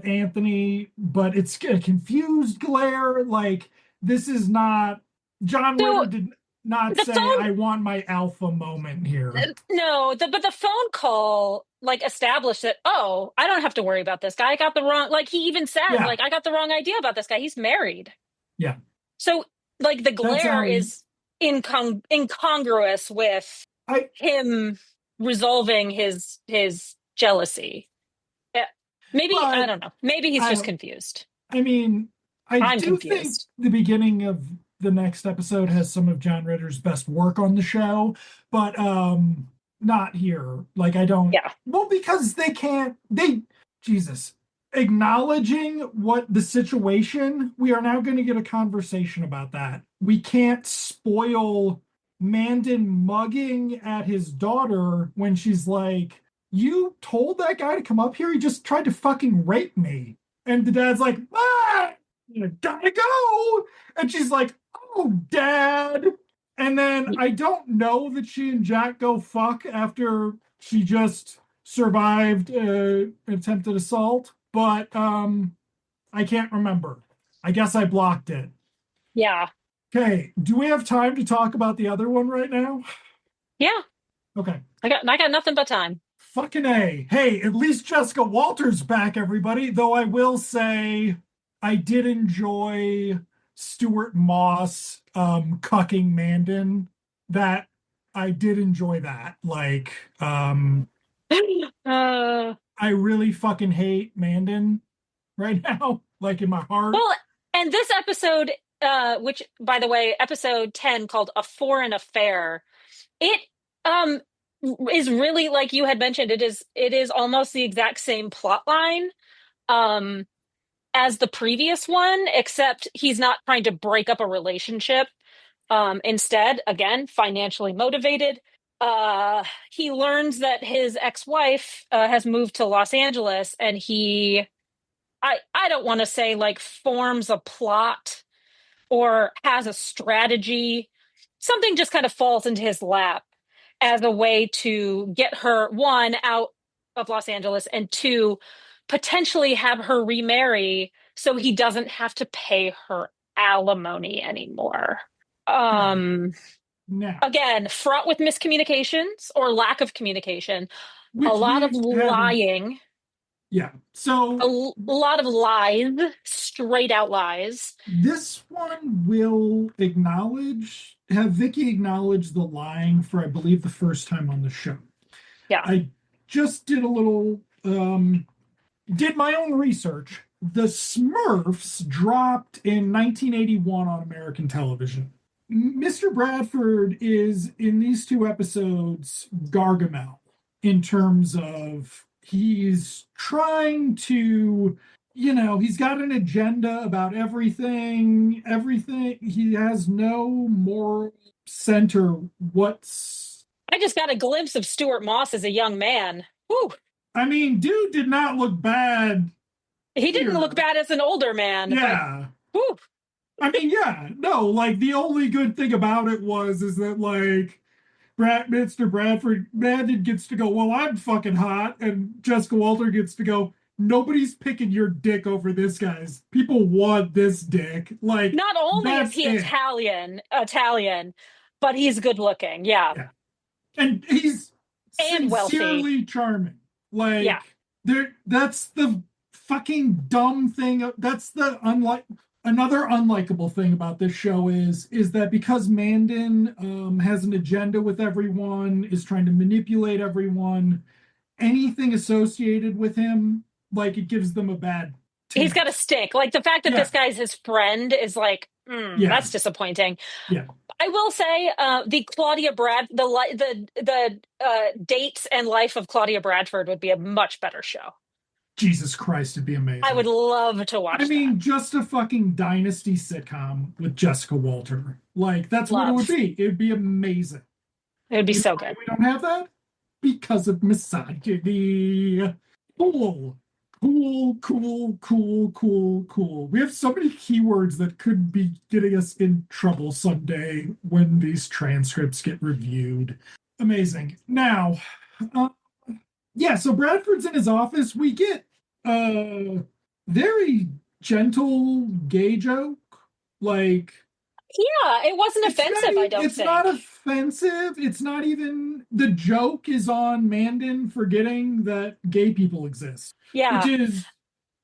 Anthony, but it's a confused glare. Like, this is not, John Ritter So did not the say, phone, I want my alpha moment here. no, but the phone call like established that, oh, I don't have to worry about this guy. I got the wrong, like he even said, Yeah, like, I got the wrong idea about this guy. He's married. yeah. So like the That's glare how he, is incongruous with I, him resolving his jealousy. Yeah. Maybe, I but don't know. Maybe he's I just don't, confused. I mean, I I'm do think confused. the beginning of the next episode has some of John Ritter's best work on the show, but not here. Like I don't, Yeah. well, because they can't, Jesus, acknowledging what the situation, we are now going to get a conversation about that. We can't spoil Mandan mugging at his daughter when she's like, you told that guy to come up here? He just tried to fucking rape me. And the dad's like, ah, you gotta go. And she's like, oh, dad. And then I don't know that she and Jack go fuck after she just survived attempted assault, but I can't remember. I guess I blocked it. Yeah. Okay, do we have time to talk about the other one right now? Yeah. Okay. I got nothing but time. Fucking A. Hey, at least Jessica Walter's back, everybody. Though I will say I did enjoy Stuart Moss cucking Mandan. That I did enjoy that. Like, uh I really fucking hate Mandan right now, like in my heart. Well, and this episode, which by the way, episode 10 called A Foreign Affair, it um is really like you had mentioned, it is almost the exact same plot line um as the previous one, except he's not trying to break up a relationship. Instead, again, financially motivated, he learns that his ex-wife has moved to Los Angeles, and I don't want to say like forms a plot or has a strategy. Something just kind of falls into his lap as a way to get her, one, out of Los Angeles, and two, potentially have her remarry so he doesn't have to pay her alimony anymore. Okay. Um, Now, Again, fraught with miscommunications or lack of communication, a which lot of we haven't, lying, yeah. So a lot of lies, straight out lies. this one will have Vicky acknowledge the lying for, I believe, the first time on the show. Yeah. I just did a little, did my own research. The Smurfs dropped in 1981 on American television. Mr. Bradford is in these two episodes Gargamel in terms of he's trying to, he's got an agenda about everything. He has no moral center. I just got a glimpse of Stuart Moss as a young man. Whew. I mean, dude did not look bad He didn't look here. bad as an older man, but Yeah. whew. I mean, yeah, no, like the only good thing about it is that like Mr. Bradford Bandon gets to go, well, I'm fucking hot, and Jessica Walter gets to go, nobody's picking your dick over this guy's. People want this dick. Like, Not only is that's he it. Italian, but he's good looking. Yeah. Yeah. And he's And wealthy. sincerely charming. Yeah. Like, that's the fucking dumb thing. That's the another unlikable thing about this show is that because Mandan has an agenda with everyone, is trying to manipulate everyone, anything associated with him, like it gives them a bad He's got a taste. stick. Like the fact that Yeah, this guy's his friend is like, yeah, that's disappointing. yeah. I will say, the Claudia Brad, the dates and life of Claudia Bradford would be a much better show. Jesus Christ, it'd be I would amazing. love to I watch that. mean, just a fucking dynasty sitcom with Jessica Walter. Like, that's what it would Love. be. It would be amazing. It would be You know so why good. we don't have that? Because of misogyny. Cool. Cool, cool, cool, cool, cool. We have so many keywords that could be getting us in trouble someday when these transcripts get reviewed. Amazing. Now, uh, yeah, so Bradford's in his office. We get a very gentle gay joke. Like, Yeah, it wasn't offensive, I don't it's not think. offensive. It's not even the joke is on Mandan forgetting that gay people exist, which Yeah. is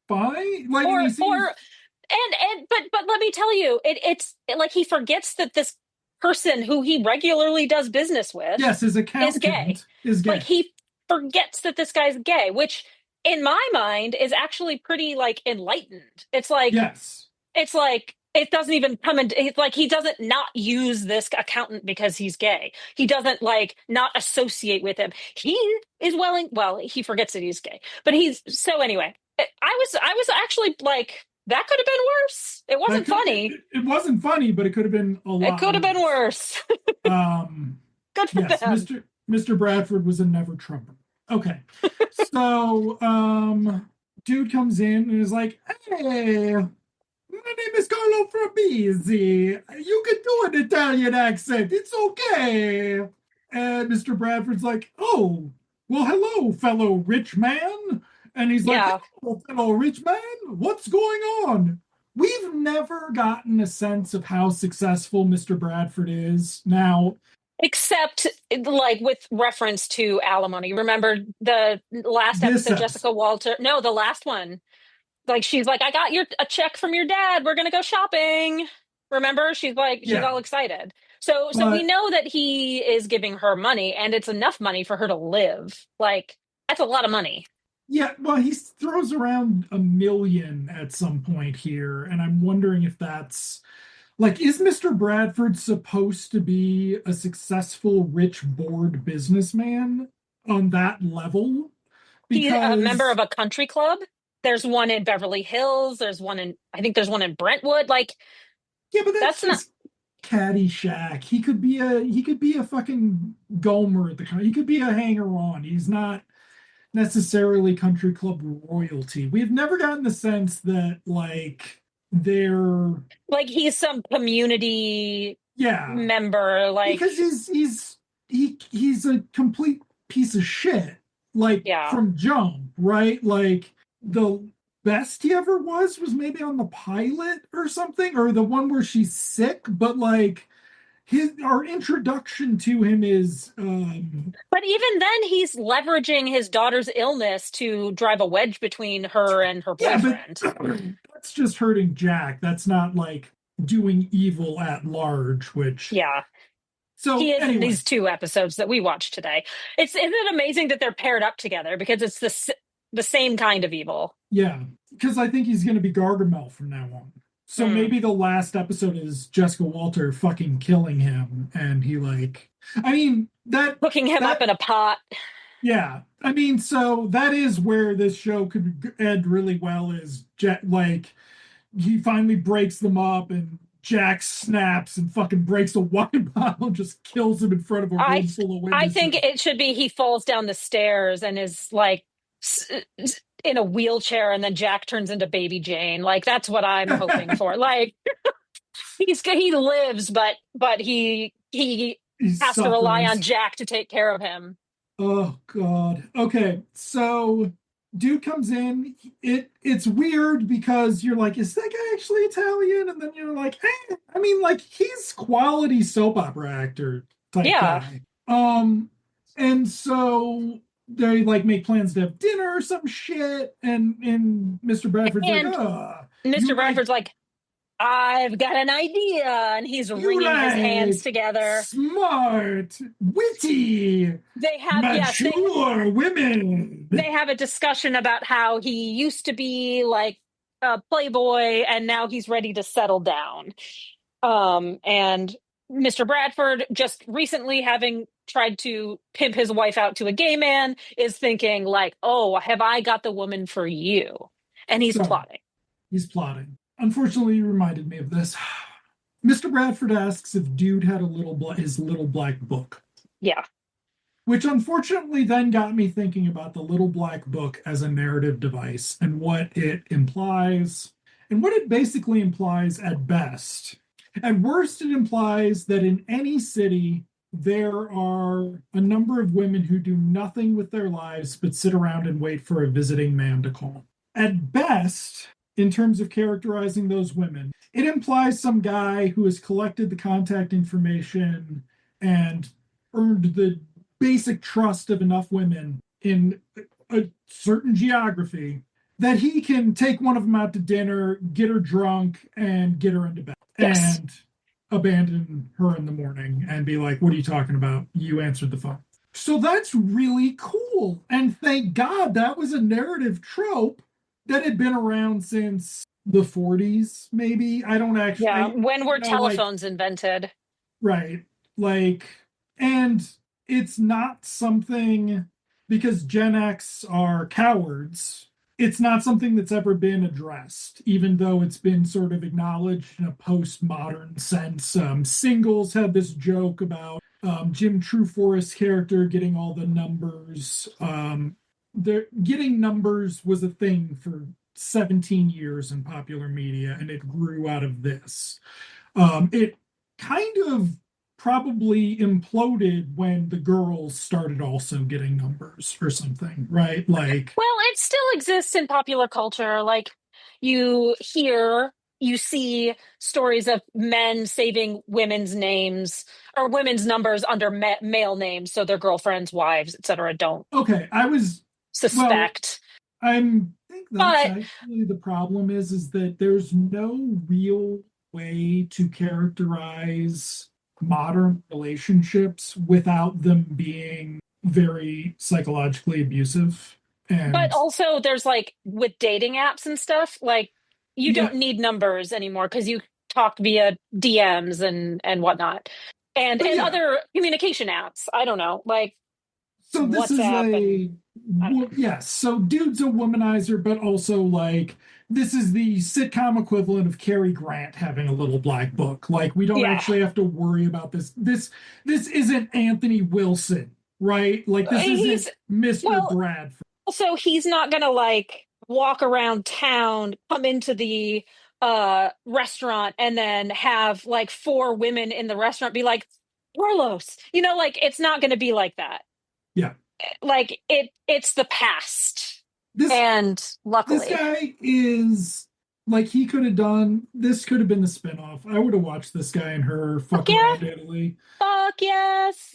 fine. Like, and he Or sees, but let me tell you, it's like he forgets that this person who he regularly does business with yes, his is gay. accountant is Like gay. he forgets that this guy's gay, which in my mind is actually pretty like enlightened. Yes. It's like it doesn't even come in. It's like he doesn't not use this accountant because he's gay. He doesn't like not associate with him. He is willing. Well, he forgets that he's gay, but he's so anyway. I was actually like that could have been worse. It That wasn't could funny. it wasn't funny, but it could have been a It lot could have been worse. worse. Um, Good for yes, them. Mr. Bradford was a never Trumper. Okay. So dude comes in and is like, hey, my name is Carlo Frabisi. You can do an Italian accent. It's okay. And Mr. Bradford's like, oh, well, hello, fellow rich man. And he's like, Yeah. hello, fellow rich man. What's going on? We've never gotten a sense of how successful Mr. Bradford is. Now, Except like with reference to alimony. Remember the last this episode, episode, Jessica Walter? No, the last one. Like she's like, I got a check from your dad. We're gonna go shopping. Remember? She's yeah, all excited. So we but know that he is giving her money and it's enough money for her to live. Like that's a lot of money. yeah, well, he throws around 1 million at some point here, and I'm wondering if that's like, is Mr. Bradford supposed to be a successful, rich, bored businessman on that level? He's a member Because, of a country club. There's one in Beverly Hills. I think there's one in Brentwood. Like yeah, but that's that's not just Caddyshack. He could be a fucking Gomer at the he could be a hanger on. He's not necessarily country club royalty. We've never gotten the sense that like they're Like he's some community yeah, member, like, because he's a complete piece of shit like yeah. from jump, right? Like the best he ever was maybe on the pilot or something, or the one where she's sick, but like his our introduction to him is But even then, he's leveraging his daughter's illness to drive a wedge between her and her yeah, but boyfriend. that's just hurting Jack. That's not like doing evil at large, which Yeah, so he is in anyway, these two episodes that we watched today. Isn't it amazing that they're paired up together because it's the same kind of evil? yeah, because I think he's gonna be Gargamel from now on. So Mm. maybe the last episode is Jessica Walter fucking killing him, and he like, I mean Hooking him up that in a pot. yeah, I mean so that is where this show could end really well. Is Jack like he finally breaks them up and Jack snaps and fucking breaks a wine bottle and just kills him in front of a I room full of I think witnesses. it should be he falls down the stairs and is like in a wheelchair, and then Jack turns into Baby Jane. Like that's what I'm hoping for. Like he lives, but he He's has to rely on suffering. Jack to take care of him. Oh God. Okay, so dude comes in. It's weird because you're like, is that guy actually Italian? And then you're like, I mean, like he's quality soap opera actor type Yeah. guy. And so they like make plans to have dinner or some shit, and Mr. Bradford's like, And you Mr. like Bradford's like, I've got an idea. And he's you wringing his hands like together. smart, witty, They have, yes, mature women. they have a discussion about how he used to be like a playboy and now he's ready to settle down. And Mr. Bradford, just recently having tried to pimp his wife out to a gay man, is thinking like, "Oh, have I got the woman for you?" And he's So plotting. he's plotting. Unfortunately, you reminded me of this. Mr. Bradford asks if Dude had his little black book, Yeah, which unfortunately then got me thinking about the little black book as a narrative device and what it implies, and what it basically implies at best. At worst, it implies that in any city, there are a number of women who do nothing with their lives but sit around and wait for a visiting man to call. At best, in terms of characterizing those women, it implies some guy who has collected the contact information and earned the basic trust of enough women in a certain geography that he can take one of them out to dinner, get her drunk, and get her into bed yes. and abandon her in the morning and be like, what are you talking about? You answered the phone. So that's really cool. And thank God that was a narrative trope that had been around since the 40s, maybe. I don't actually, Yeah, when were like, telephones invented? right. Like, and it's not something because Gen X are cowards. It's not something that's ever been addressed, even though it's been sort of acknowledged in a postmodern sense. Singles had this joke about Jim Trueforest's character getting all the numbers. Getting numbers was a thing for 17 years in popular media, and it grew out of this. It kind of probably imploded when the girls started also getting numbers or something, right? Like, Well, it still exists in popular culture. Like you see stories of men saving women's names or women's numbers under male names so their girlfriends, wives, etc. don't okay, well, suspect. I think that's But actually the problem is that there's no real way to characterize modern relationships without them being very psychologically abusive. but And also there's like with dating apps and stuff, like you yeah, don't need numbers anymore because you talk via DMs and whatnot. but And yeah, other communication apps. I don't know, like so this is WhatsApp and I don't know. yes, so dude's a womanizer, but also like this is the sitcom equivalent of Cary Grant having a little black book. Like we don't Yeah. actually have to worry about this. This isn't Anthony Wilson, right? Like this isn't He's Mr. well, Bradford. also he's not gonna like walk around town, come into the restaurant and then have like four women in the restaurant be like, Carlos, like it's not gonna be like that. Yeah. Like it's the past. This And this luckily. guy is like he could have done this could have been the spinoff. I would have watched this guy and her Fuck fuck yeah. around Italy. Fuck yes.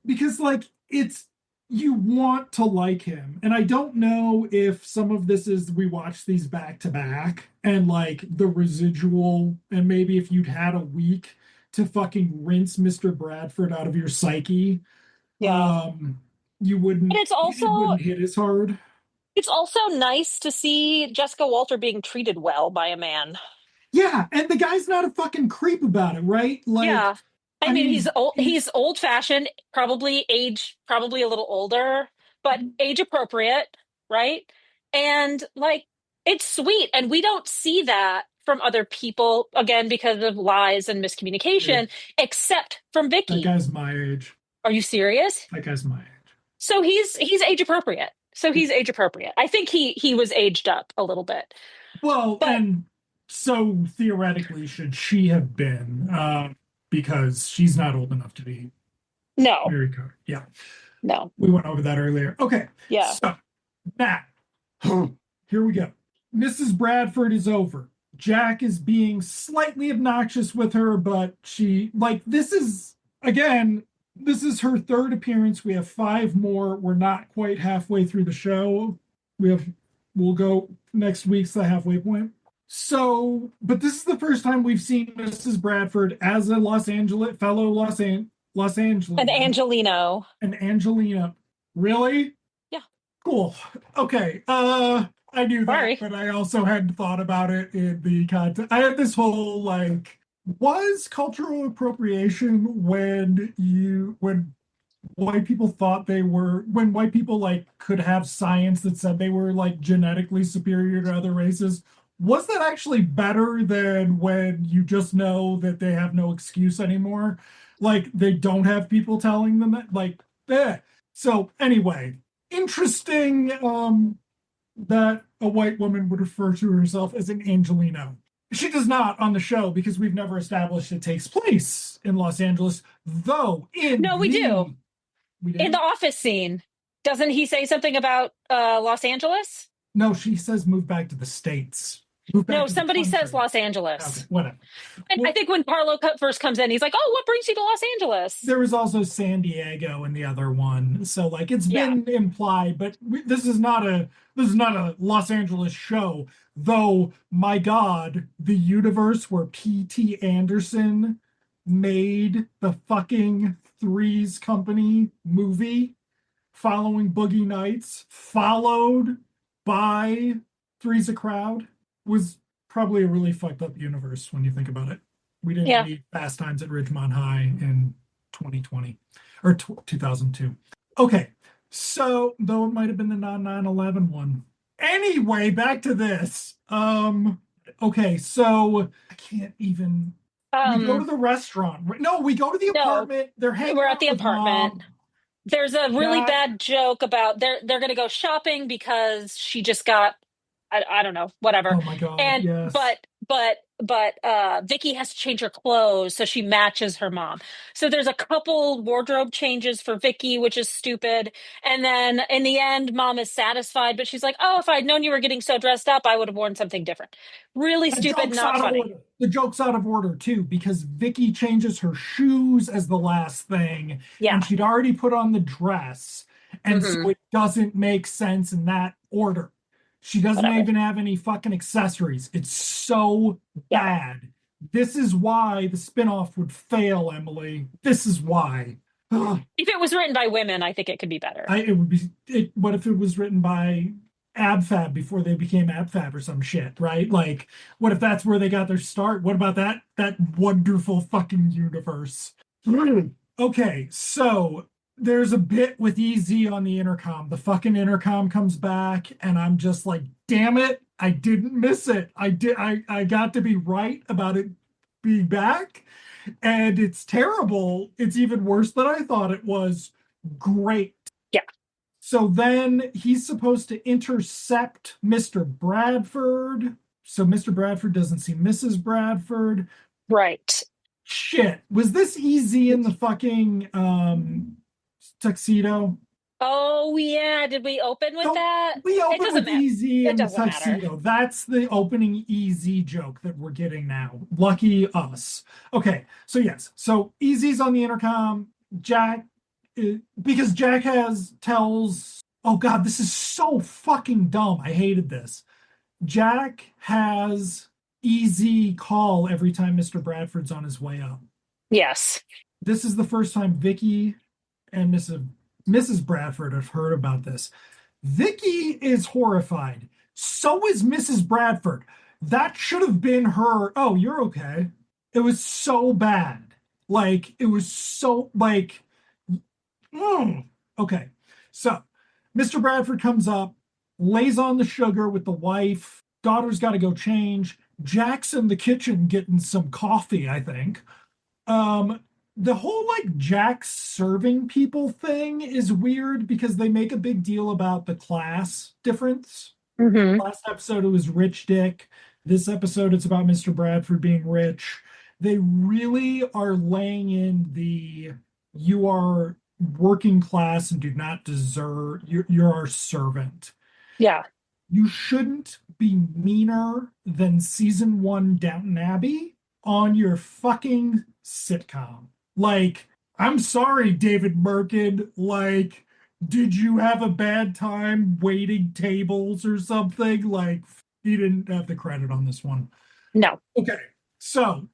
Because like it's you want to like him. And I don't know if some of this is we watch these back to back and like the residual, and maybe if you'd had a week to fucking rinse Mr. Bradford out of your psyche, Yeah. um, And it's it also wouldn't hit as hard. it's also nice to see Jessica Walter being treated well by a man. Yeah, and the guy's not a fucking creep about it, right? Like, Yeah. I I mean, mean, he's old fashioned, probably a little older, but age appropriate, right? And like it's sweet. And we don't see that from other people, again, because of lies and dude, miscommunication, except from that Vicky. guy's my age. Are you serious? That guy's my age. So he's age appropriate. So he's age appropriate. I think he was aged up a little bit. Well, But and so theoretically, should she have been? Because she's not old enough to be no, Mary Carter. Yeah, no. we went over that earlier. Okay, Yeah. so Matt, here we go. Mrs. Bradford is over. Jack is being slightly obnoxious with her, but she like this is again. This is her third appearance. We have five more. We're not quite halfway through the show. We have we'll go next week's the halfway point. So, but this is the first time we've seen Mrs. Bradford as a fellow Los And Angeles Angelino. and Angelina. Really? Yeah. Cool. Okay. I knew that, Sorry. but I also hadn't thought about it in the context. I had this whole like, was cultural appropriation when white people thought they were when white people like could have science that said they were like genetically superior to other races, was that actually better than when you just know that they have no excuse anymore, like they don't have people telling them that like eh. So anyway, interesting that a white woman would refer to herself as an Angelino. She does not on the show because we've never established it takes place in Los Angeles, though No, we do. we In the do. office scene, doesn't he say something about Los Angeles? No, she says move back to the States. Move back No, to the somebody says country. Los Okay, Angeles. whatever. And I Well, think when first comes in, he's like, "Oh, what brings you to Los Angeles?" there was also San Diego in the other one. So like it's Yeah, been implied, but this is not a Los Angeles show. Though my God, the universe where P.T. Anderson made the fucking Three's Company movie following Boogie Nights, followed by Three's a Crowd, was probably a really fucked up universe when you think about it. We didn't yeah. need Fast Times at Ridgemont High in 2020 or 2002. Okay, so though it might have been the non 9/11 one. Anyway, back to this. Okay, so I can't even. We go to Um, the restaurant. No, we go to the no, apartment. They're hanging we're at out the with apartment. mom. There's a really Jack. bad joke about they're gonna go shopping because she just got I don't know, whatever. Oh my God, And yes. but Vicky has to change her clothes so she matches her mom. So there's a couple wardrobe changes for Vicky, which is stupid. And then in the end, mom is satisfied, but she's like, "Oh, if I'd known you were getting so dressed up, I would have worn something different." Really The stupid, joke's not out of funny. order. The joke's out of order too, because Vicky changes her shoes as the last thing, Yeah, and she'd already put on the dress, and so hmm it doesn't make sense in that order. She doesn't whatever. even have any fucking accessories. It's so Yeah. bad. This is why the spinoff would fail, Emily. This is why. Ugh. If it was written by women, I think it could be better. It would be what if it was written by AbFab before they became AbFab or some shit, right? Like, what if that's where they got their start? What about that wonderful fucking universe? Okay, so there's a bit with EZ on the intercom. The fucking intercom comes back, and I'm just like, damn it. I didn't miss it. I got to be right about it being back, and it's terrible. It's even worse than I thought it was. Great. Yeah. So then he's supposed to intercept Mr. Bradford. So Mr. Bradford doesn't see Mrs. Bradford. Right. Shit. Was this easy in the fucking tuxedo? Oh yeah, did we open with So that? we It open doesn't with matter. easy It in the doesn't matter. tuxedo. That's the opening easy joke that we're getting now. Lucky us. Okay, so yes. So Easy's on the intercom. Jack, because Jack has tells, oh God, this is so fucking dumb. I hated this. Jack has Easy call every time Mr. Bradford's on his way up. Yes. This is the first time Vicky and Mrs. Bradford have heard about this. Vicky is horrified. So is Mrs. Bradford. That should have been her. Oh, you're okay. It was so bad. Like, it was so, like, okay. So, Mr. Bradford comes up, lays on the sugar with the wife. Daughter's got to go change. Jack's in the kitchen getting some coffee, I think. Um, the whole like Jack serving people thing is weird because they make a big deal about the class difference. Hmm. Last episode it was Rich Dick. This episode it's about Mr. Bradford being rich. They really are laying in the you are working class and do not deserve you're our servant. Yeah. You shouldn't be meaner than season one Downton Abbey on your fucking sitcom. Like, I'm sorry, David Mirkin. Like, did you have a bad time waiting tables or something? Like, he didn't have the credit on this one. No. Okay, so,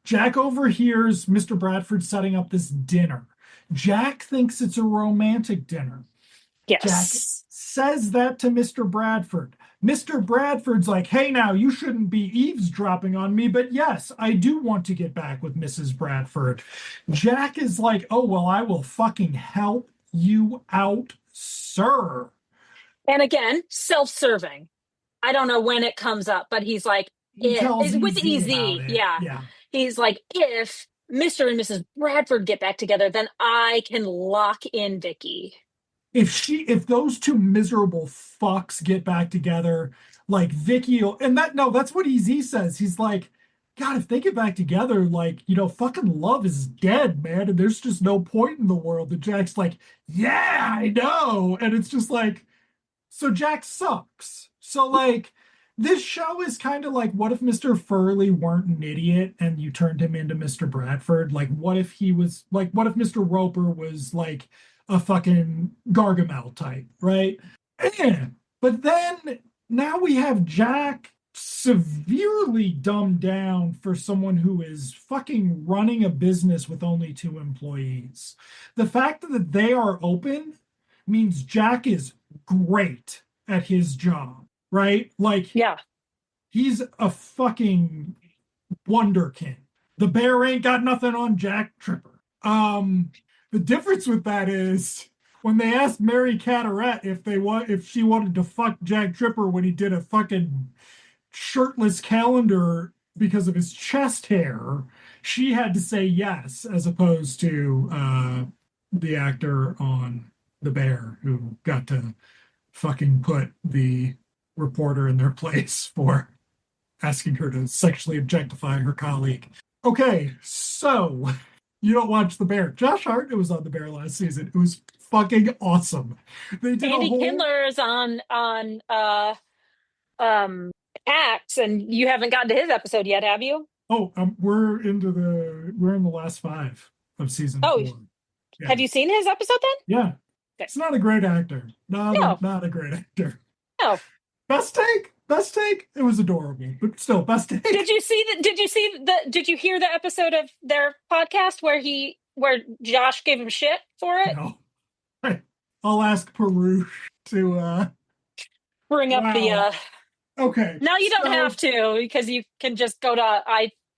Jack overhears Mr. Bradford setting up this dinner. Jack thinks it's a romantic dinner. Jack Yes. says that to Mr. Bradford. Mr. Bradford's like, hey, now you shouldn't be eavesdropping on me, but yes, I do want to get back with Mrs. Bradford. Jack is like, oh, well, I will fucking help you out, sir. And again, self-serving. I don't know when it comes up, but he's like, He tells with EZ about easy, it. yeah. Yeah. He's like, if Mr. and Mrs. Bradford get back together, then I can lock in Vicky. If those two miserable fucks get back together, like Vicky and that no, that's what EZ says. He's like, God, if they get back together, like, fucking love is dead, man, and there's just no point in the world. And Jack's like, yeah, I know. And it's just like, so Jack sucks. So like this show is kind of like, what if Mr. Furley weren't an idiot and you turned him into Mr. Bradford? Like, what if he was like, what if Mr. Roper was like a fucking Gargamel type, right? Eh. But then now we have Jack severely dumbed down for someone who is fucking running a business with only two employees. The fact that they are open means Jack is great at his job, right? Like Yeah. he's a fucking wonderkin. The bear ain't got nothing on Jack Tripper. The difference with that is when they asked Mary Catterett if she wanted to fuck Jack Tripper when he did a fucking shirtless calendar because of his chest hair, she had to say yes, as opposed to the actor on The Bear who got to fucking put the reporter in their place for asking her to sexually objectify her colleague. Okay, so you don't watch The Bear. Josh Hartnett was on The Bear last season. It was fucking awesome. They did a Andy whole Kindler is on um Acts, and you haven't gotten to his episode yet, have you? we're in the last five of season Oh, four. Yeah. have you seen his episode then? Yeah. Okay. It's not a great actor. No, Not a great actor. no. Best take. Best take. It was adorable, but still best Did take. you see the did you hear the episode of their podcast where Josh gave him shit for it? No. I'll ask Peru to Bring up the wow. Okay. now you don't So have to because you can just go to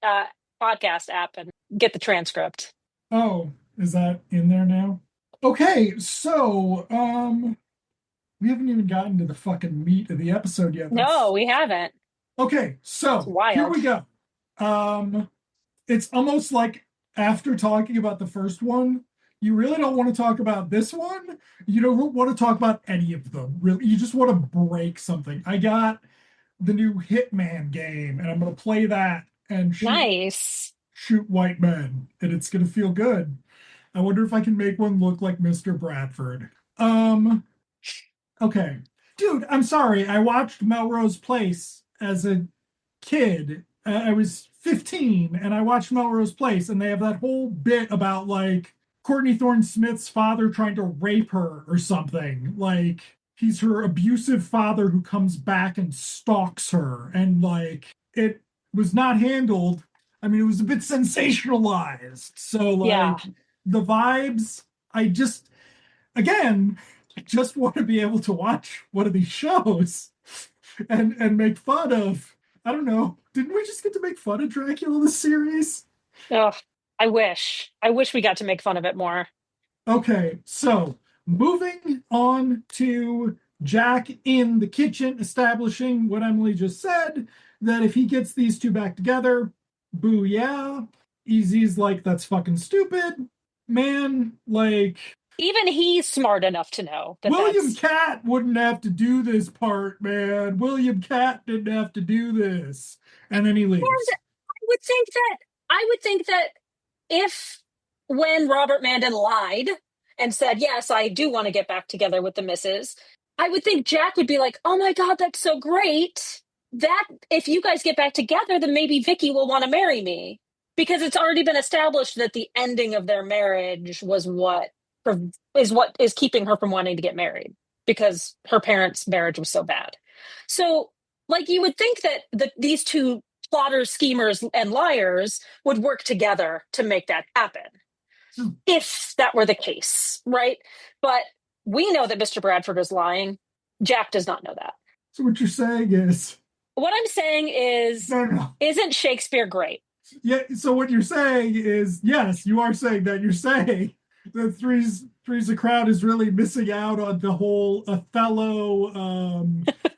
uh podcast app and get the transcript. oh, is that in there now? Okay, so We haven't even gotten to the fucking meat of the episode yet. No, That's we haven't. okay. It's So here wild. we go. Um, it's almost like after talking about the first one, you really don't want to talk about this one. You don't want to talk about any of them. Really, you just want to break something. I got the new Hitman game, and I'm gonna play that and Nice. shoot white men, and it's gonna feel good. I wonder if I can make one look like Mr. Bradford. Um, okay. Dude, I'm sorry. I watched Melrose Place as a kid. I was 15 and I watched Melrose Place, and they have that whole bit about like Courtney Thorne Smith's father trying to rape her or something. Like he's her abusive father who comes back and stalks her. And like it was not handled. I mean, it was a bit sensationalized. So, Yeah. like, the vibes, I just, again, I just want to be able to watch one of these shows and make fun of. I don't know. Didn't we just get to make fun of Dracula this series? Ugh. I wish. I wish we got to make fun of it more. Okay, so moving on to Jack in the kitchen, establishing what Emily just said, that if he gets these two back together, boo yeah. Easy's like, that's fucking stupid. Man, like, Even he's smart enough to know that William that's. Cat wouldn't have to do this part, man. William Cat didn't have to do this. And then he And leaves. I would think that if when Robert Mandan lied and said, "Yes, I do want to get back together with the missus," I would think Jack would be like, "Oh my God, that's so great. That if you guys get back together, then maybe Vicky will want to marry me." Because it's already been established that the ending of their marriage was what is keeping her from wanting to get married because her parents' marriage was so bad. So, like, you would think that these two plotters, schemers, and liars would work together to make that happen So, if that were the case, right? But we know that Mr. Bradford is lying. Jack does not know that. so what you're saying is, What I'm saying is, no, no, no. isn't Shakespeare great? Yeah, so what you're saying is, yes, you are saying that. You're saying that Three's a Crowd is really missing out on the whole Othello,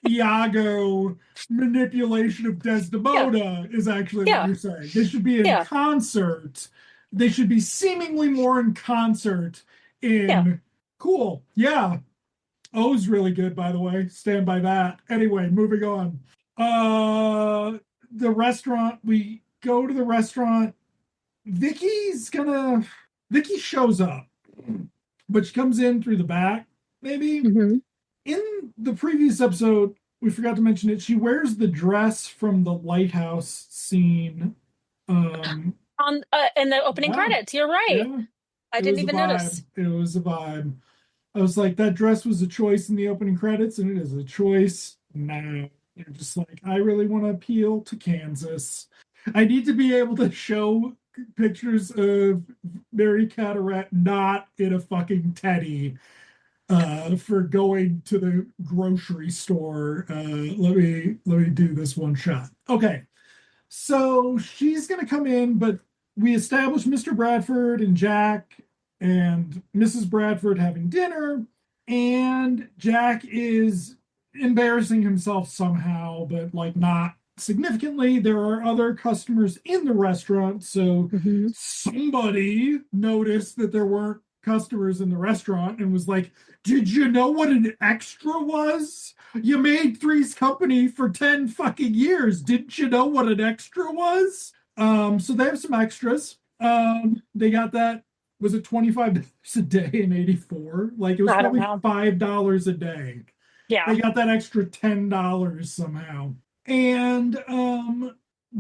Iago manipulation of Yeah, Desdemona is actually what yeah, you're saying. They should be in yeah, concert. They should be seemingly more in concert yeah. in cool. Yeah. O's really good, by the way. Stand by that. Anyway, moving on. The restaurant, we go to the restaurant. Vicky shows up, but she comes in through the back, maybe. Mm-hmm. In the previous episode, we forgot to mention it. She wears the dress from the lighthouse scene. Um, On in the opening yeah, credits, you're right. yeah. I It didn't was a even vibe. notice. It was a vibe. I was like, that dress was a choice in the opening credits, and it is a choice now. You're just like, I really want to appeal to Kansas. I need to be able to show pictures of Mary Carteret not in a fucking teddy for going to the grocery store. Let me do this one shot. Okay, so she's gonna come in, but we established Mr. Bradford and Jack and Mrs. Bradford having dinner, and Jack is embarrassing himself somehow, but like not significantly. There are other customers in the restaurant, so Mm-hmm. somebody noticed that there weren't customers in the restaurant and was like, did you know what an extra was? You made Three's Company for 10 fucking years. Didn't you know what an extra was? So they have some extras. They got that, was it $25 a day in 84? Like it was I don't probably know. $5 a day. Yeah, They got that extra $10 somehow. And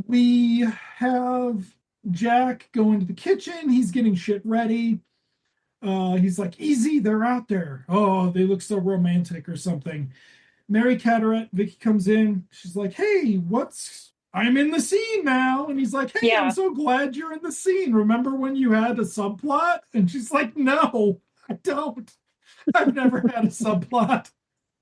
we have Jack go into the kitchen. He's getting shit ready. He's like, easy, they're out there. Oh, they look so romantic or something. Mary Carteret, Vicky comes in. She's like, hey, I'm in the scene now. And he's like, hey, I'm yeah. so glad you're in the scene. Remember when you had a subplot? And she's like, no, I don't. I've never had a subplot.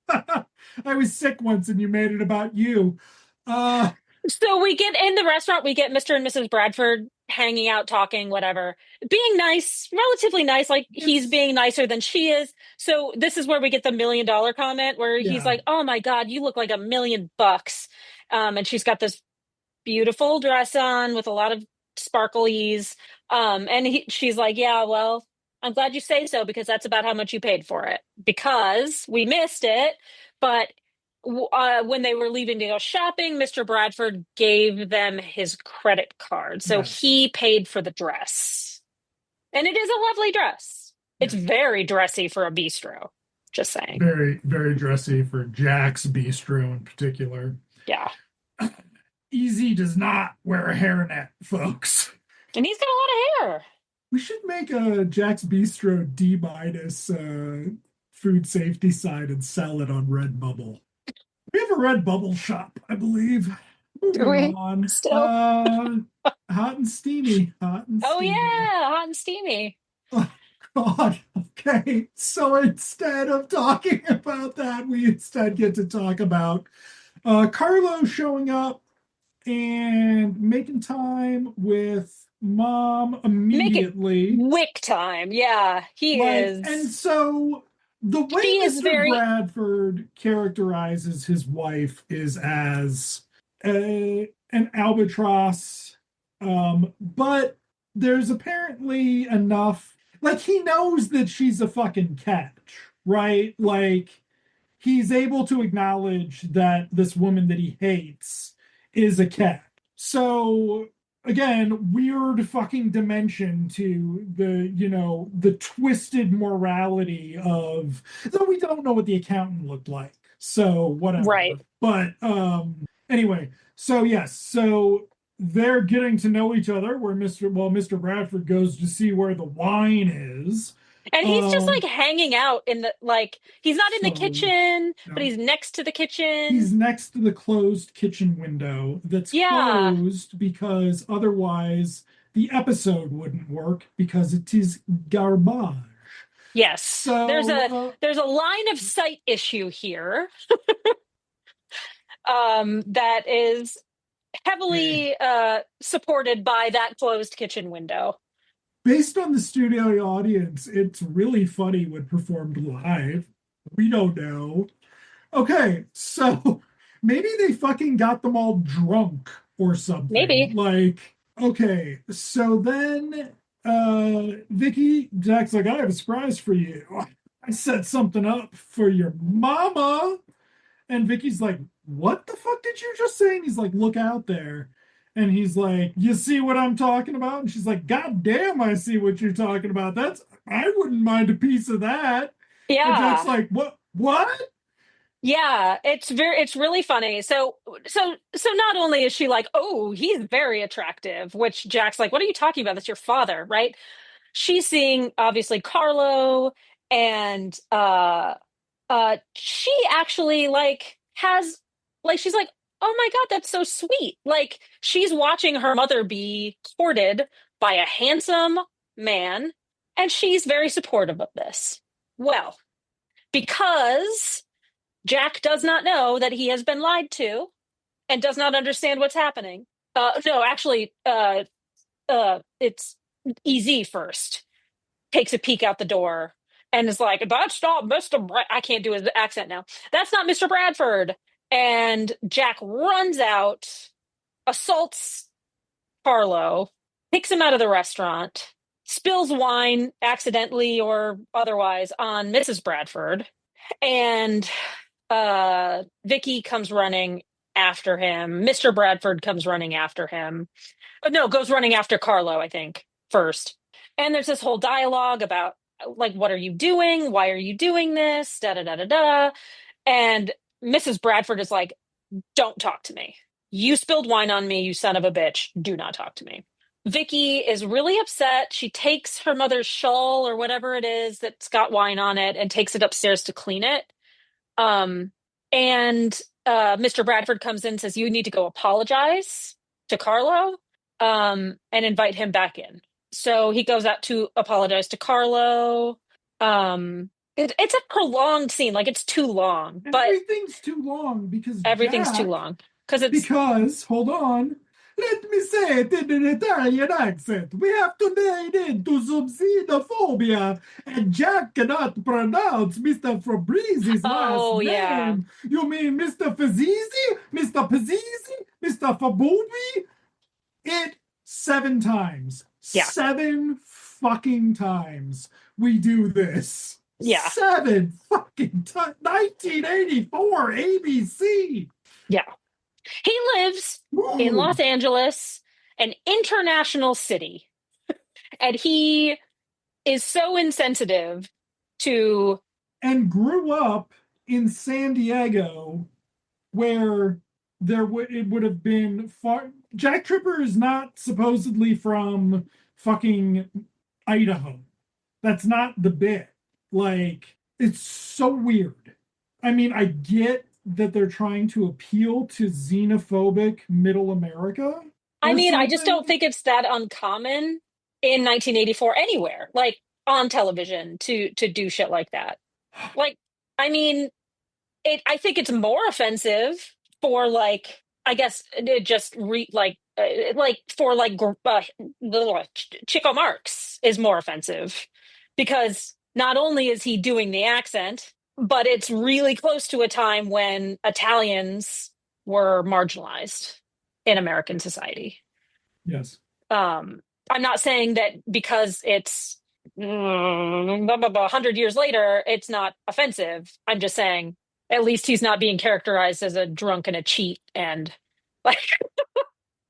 I was sick once and you made it about you. Uh, So we get in the restaurant, we get Mr. and Mrs. Bradford hanging out, talking, whatever, being nice, relatively nice, like he's It's being nicer than she is. So this is where we get the $1 million comment where he's yeah, like, "Oh my God, you look like $1 million." And she's got this beautiful dress on with a lot of sparklies. And she's like, "Yeah, well, I'm glad you say so because that's about how much you paid for it because we missed it." But when they were leaving to go shopping, Mr. Bradford gave them his credit card. So yes, he paid for the dress. And it is a lovely dress. It's yeah. very dressy for a bistro. Just saying. Very, very dressy for Jack's Bistro in particular. Yeah. Easy does not wear a hairnet, folks. And he's got a lot of hair. We should make a Jack's Bistro D minus food safety sign and sell it on Redbubble. We have a Redbubble shop, I believe. Do Moving we on. still? Hot and steamy. Hot and Oh, yeah. steamy. Hot and steamy. Oh, God. Okay. So instead of talking about that, we instead get to talk about Carlo showing up and making time with mom Make it immediately. wick time. Yeah. He Like, and is. so the way She is Mr. very. Bradford characterizes his wife is as an albatross, but there's apparently enough, like, he knows that she's a fucking catch, right? Like, he's able to acknowledge that this woman that he hates is a cat. So again, weird fucking dimension to the twisted morality of, though we don't know what the accountant looked like. So whatever. Right. But anyway, so yes, so they're getting to know each other where Mr. Bradford goes to see where the wine is. And he's just Um like hanging out in the, like, he's not in the so kitchen, but no. he's next to the kitchen. He's next to the closed kitchen window that's Yeah. closed because otherwise the episode wouldn't work because it is garbage. Yes. So, There's a line of sight issue here that is okay. heavily supported by that closed kitchen window. Based on the studio audience, it's really funny when performed live. We don't know. Okay, so maybe they fucking got them all drunk or something. Maybe. Like, okay, so then Jack's like, I have a surprise for you. I set something up for your mama. And Vicky's like, what the fuck did you just say? And he's like, look out there. And he's like, you see what I'm talking about? And she's like, God damn, I see what you're talking about. I wouldn't mind a piece of that. And Jack's Yeah. like, what? Yeah, it's really funny. So not only is she like, "Oh, he's very attractive," which Jack's like, "What are you talking about? That's your father, right?" She's seeing obviously Carlo and she actually like has like she's like, "Oh my God, that's so sweet." Like she's watching her mother be courted by a handsome man and she's very supportive of this. Well, because Jack does not know that he has been lied to and does not understand what's happening. No, actually, it's EZ first. Takes a peek out the door and is like, "That's not Mr. I can't do his accent now. That's not Mr. Bradford." And Jack runs out, assaults Carlo, kicks him out of the restaurant, spills wine accidentally or otherwise on Mrs. Bradford, and Vicky comes running after him. Mr. Bradford comes running after him. No, goes running after Carlo, I think, first. And there's this whole dialogue about like, what are you doing? Why are you doing this? Da da da da da. And Mrs. Bradford is like, don't talk to me. You spilled wine on me, you son of a bitch. Do not talk to me. Vicky is really upset. She takes her mother's shawl or whatever it is that's got wine on it and takes it upstairs to clean it. Um, and Mr. Bradford comes in and says, you need to go apologize to Carlo and invite him back in. So he goes out to apologize to Carlo. It's a prolonged scene, like it's too long, but Everything's too long because everything's too Jack, long because it's because, hold on, Let me say it in an Italian accent. We have to lean into some xenophobia, and Jack cannot pronounce Mr. Fabrizi's last Oh yeah. name. You mean Mr. Fazizi? Mr. Pazizi? Mr. Fabubi? It 7 times. Yeah. 7 fucking times we do this. Yeah. 7 fucking times. 1984 ABC. Yeah. He lives in Woo. Los Angeles, an international city, and he is so insensitive to. And grew up in San Diego, where it would have been far. Jack Tripper is not supposedly from fucking Idaho. That's not the bit. Like, it's so weird. I mean, I get that they're trying to appeal to xenophobic middle America I or mean, I just don't something. think it's that uncommon in 1984 anywhere, like on television to do shit like that. Like, I mean, I think it's more offensive for like I guess it just like for like Chico Marx is more offensive because not only is he doing the accent, but it's really close to a time when Italians were marginalized in American society. Yes. um I'm not saying that because it's 100 years later it's not offensive. I'm just saying at least he's not being characterized as a drunk and a cheat and like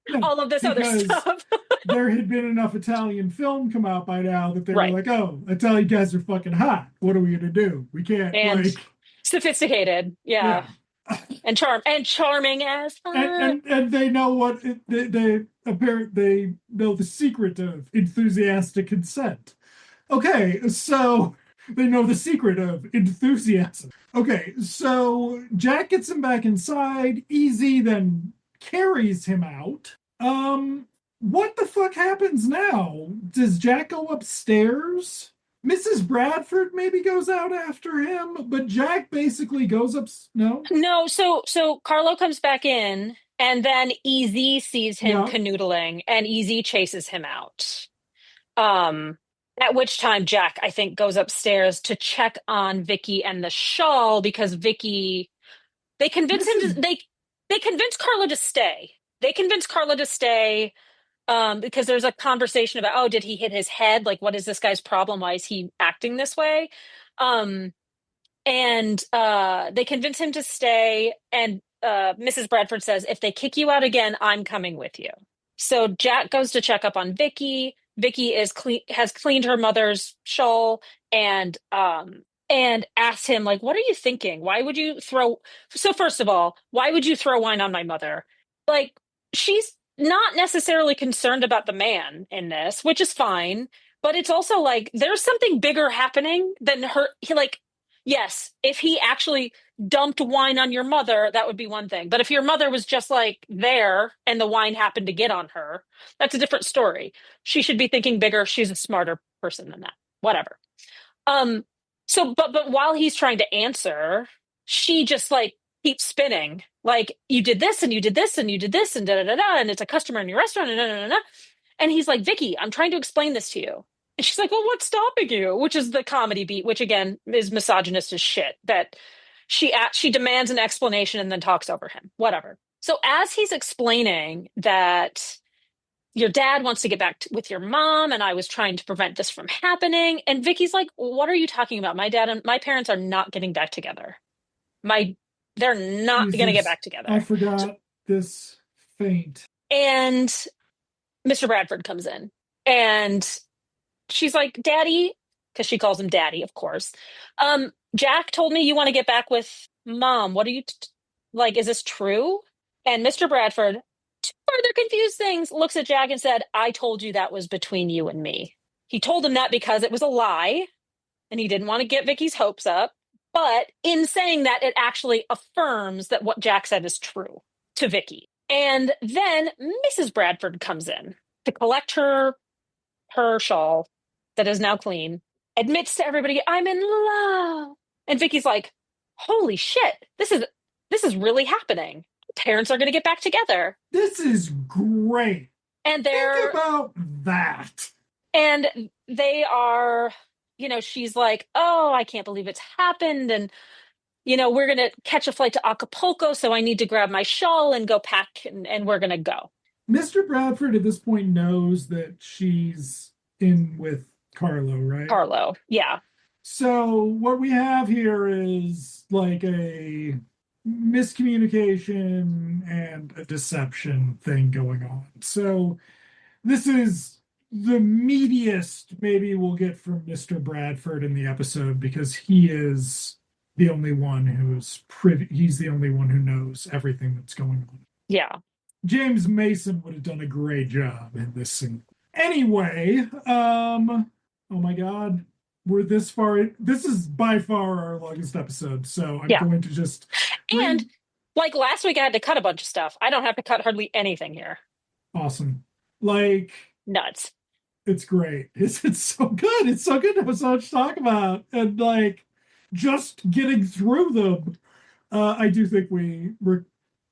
Yeah, all of this other because stuff. there had been enough Italian film come out by now that they were Right. like, oh, Italian guys are fucking hot. What are we gonna do? We can't And like, sophisticated, yeah. yeah, and charming as and fuck. and they know what they know the secret of enthusiastic consent. Okay, so they know the secret of enthusiasm. Okay, so Jack gets him back inside. Easy then carries him out. What the fuck happens now? Does Jack go upstairs? Mrs. Bradford maybe goes out after him, but Jack basically goes up. No? No, so Carlo comes back in and then EZ sees him Yeah. canoodling and EZ chases him out. Um, at which time Jack, I think, goes upstairs to check on Vicky and the shawl because Vicky, they convince him Mrs. to they convince Carla to stay. They convince Carla to stay because there's a conversation about, oh, did he hit his head? Like, what is this guy's problem? Why is he acting this way? Um, and they convince him to stay. And Mrs. Bradford says, if they kick you out again, I'm coming with you. So Jack goes to check up on Vicky. Vicky has cleaned her mother's shawl and asks him like, "What are you thinking? Why would you throw?" So first of all, why would you throw wine on my mother? Like she's not necessarily concerned about the man in this, which is fine. But it's also like there's something bigger happening than her. Yes, if he actually dumped wine on your mother, that would be one thing. But if your mother was just like there and the wine happened to get on her, that's a different story. She should be thinking bigger. She's a smarter person than that. Whatever. Um, but while he's trying to answer, she just like keeps spinning. Like, you did this and you did this and you did this and da da da da, and it's a customer in your restaurant and da da da da. And he's like, Vicky, I'm trying to explain this to you. And she's like, well, what's stopping you? Which is the comedy beat, which again is misogynist as shit. That she demands an explanation and then talks over him. Whatever. So as he's explaining that your dad wants to get back with your mom, and I was trying to prevent this from happening, and Vicky's like, what are you talking about? My dad and my parents are not getting back together. My they're not going to get Jesus, back I together. forgot this faint. And Mr. Bradford comes in and she's like, Daddy, because she calls him Daddy, of course. Jack told me you want to get back with Mom. What are you like? Is this true? And Mr. Bradford, to further confuse things, looks at Jack and said, I told you that was between you and me. He told him that because it was a lie and he didn't want to get Vicky's hopes up. But in saying that, it actually affirms that what Jack said is true to Vicky. And then Mrs. Bradford comes in to collect her shawl that is now clean, admits to everybody, I'm in love. And Vicky's like, holy shit, this is really happening. Parents are going to get back together. This is great. And Think they're, about that. and they are, she's like, oh, I can't believe it's happened. And, we're going to catch a flight to Acapulco. So I need to grab my shawl and go pack and we're going to go. Mr. Bradford at this point knows that she's in with Carlo, right? Carlo. Yeah. So what we have here is like a miscommunication and a deception thing going on. So this is the meatiest maybe we'll get from Mr. Bradford in the episode because he is the only one who's privy, he's the only one who knows everything that's going on. Yeah. James Mason would have done a great job in this scene. Anyway, oh my god, we're this far. This is by far our longest episode, so I'm Yeah. going to just And like last week, I had to cut a bunch of stuff. I don't have to cut hardly anything here. Awesome. Like, Nuts. it's great. It's so good. It's so good to have so much to talk about, and like just getting through them. I do think we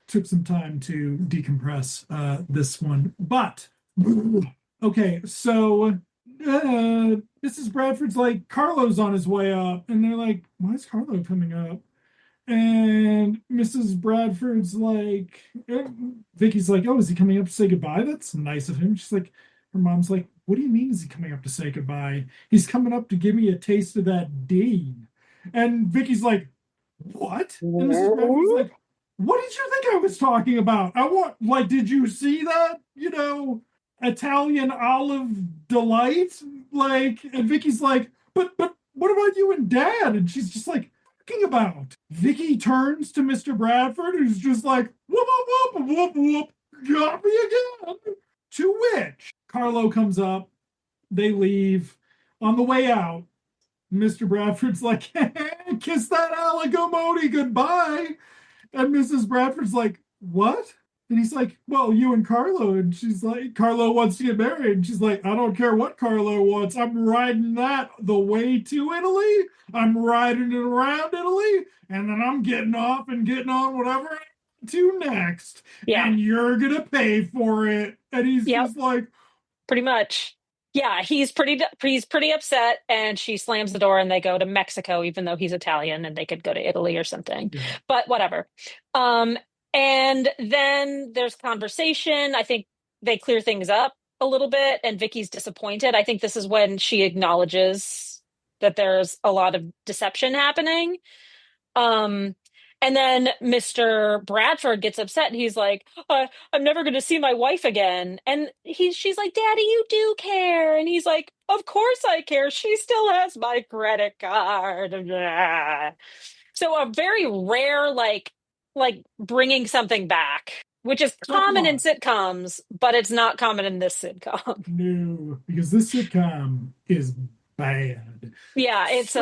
took some time to decompress this one, but okay. So Mrs. Bradford's like, Carlo's on his way up, and they're like, why is Carlo coming up? And Mrs. Bradford's like, Vicky's like, oh, is he coming up to say goodbye? That's nice of him. She's like, her mom's like, what do you mean is he coming up to say goodbye? He's coming up to give me a taste of that Dean. And Vicky's like, what? And Mrs. Bradford's like, what did you think I was talking about? I want, like, did you see that? Italian olive delight? Like, and Vicky's like, but what about you and Dad? And she's just like, about. Vicky turns to Mr. Bradford, who's just like, whoop, whoop, whoop, whoop, whoop, got me again. To which Carlo comes up, they leave. On the way out, Mr. Bradford's like, hey, kiss that Aligomodi goodbye. And Mrs. Bradford's like, what? And he's like, well, you and Carlo. And she's like, Carlo wants to get married. And she's like, I don't care what Carlo wants. I'm riding that the way to Italy. I'm riding it around Italy. And then I'm getting off and getting on whatever I want to next. Yeah. And you're going to pay for it. And he's just like, pretty much. Yeah, he's pretty upset, and she slams the door and they go to Mexico, even though he's Italian and they could go to Italy or something. yeah. But whatever. And then there's conversation. I think they clear things up a little bit, and Vicky's disappointed. I think this is when she acknowledges that there's a lot of deception happening. And then Mr. Bradford gets upset and he's like, I'm never going to see my wife again. And she's like, Daddy, you do care. And he's like, of course I care. She still has my credit card. So a very rare, like bringing something back, which is common in sitcoms, but it's not common in this sitcom. No, because this sitcom is bad. Yeah, it's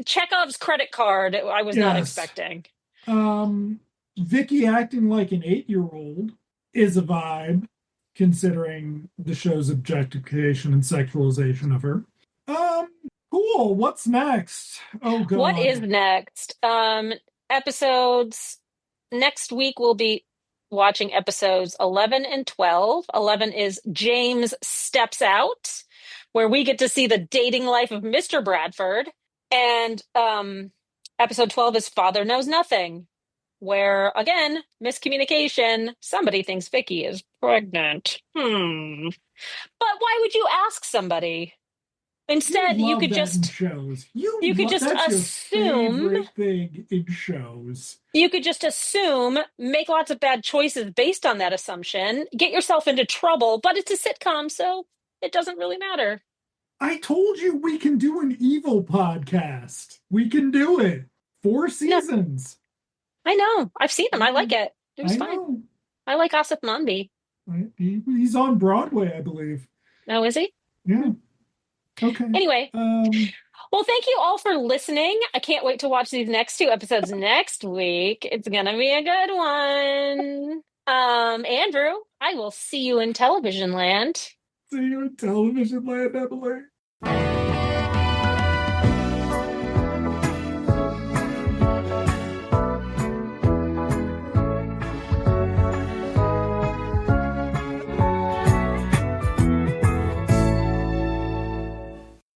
Chekhov's credit card. I was not expecting. Vicky acting like an 8-year-old is a vibe, considering the show's objectification and sexualization of her. Cool. What's next? Oh God. What is next? Episodes next week we'll be watching episodes 11 and 12. 11 is James Steps Out, where we get to see the dating life of Mr. Bradford. And episode 12 is Father Knows Nothing, where, again, miscommunication. Somebody thinks Vicky is pregnant. But why would you ask somebody? Instead, you could just shows. You could just assume your thing in shows. You could just assume, make lots of bad choices based on that assumption, get yourself into trouble, but it's a sitcom, so it doesn't really matter. I told you we can do an evil podcast. We can do it. 4 seasons. No. I know. I've seen them. I like it. It was fine. I like Asif Mambi. He's on Broadway, I believe. Oh, is he? Yeah. Okay. Anyway. Well, thank you all for listening. I can't wait to watch these next 2 episodes next week. It's going to be a good one. Andrew, I will see you in television land. See you in television land, Emily.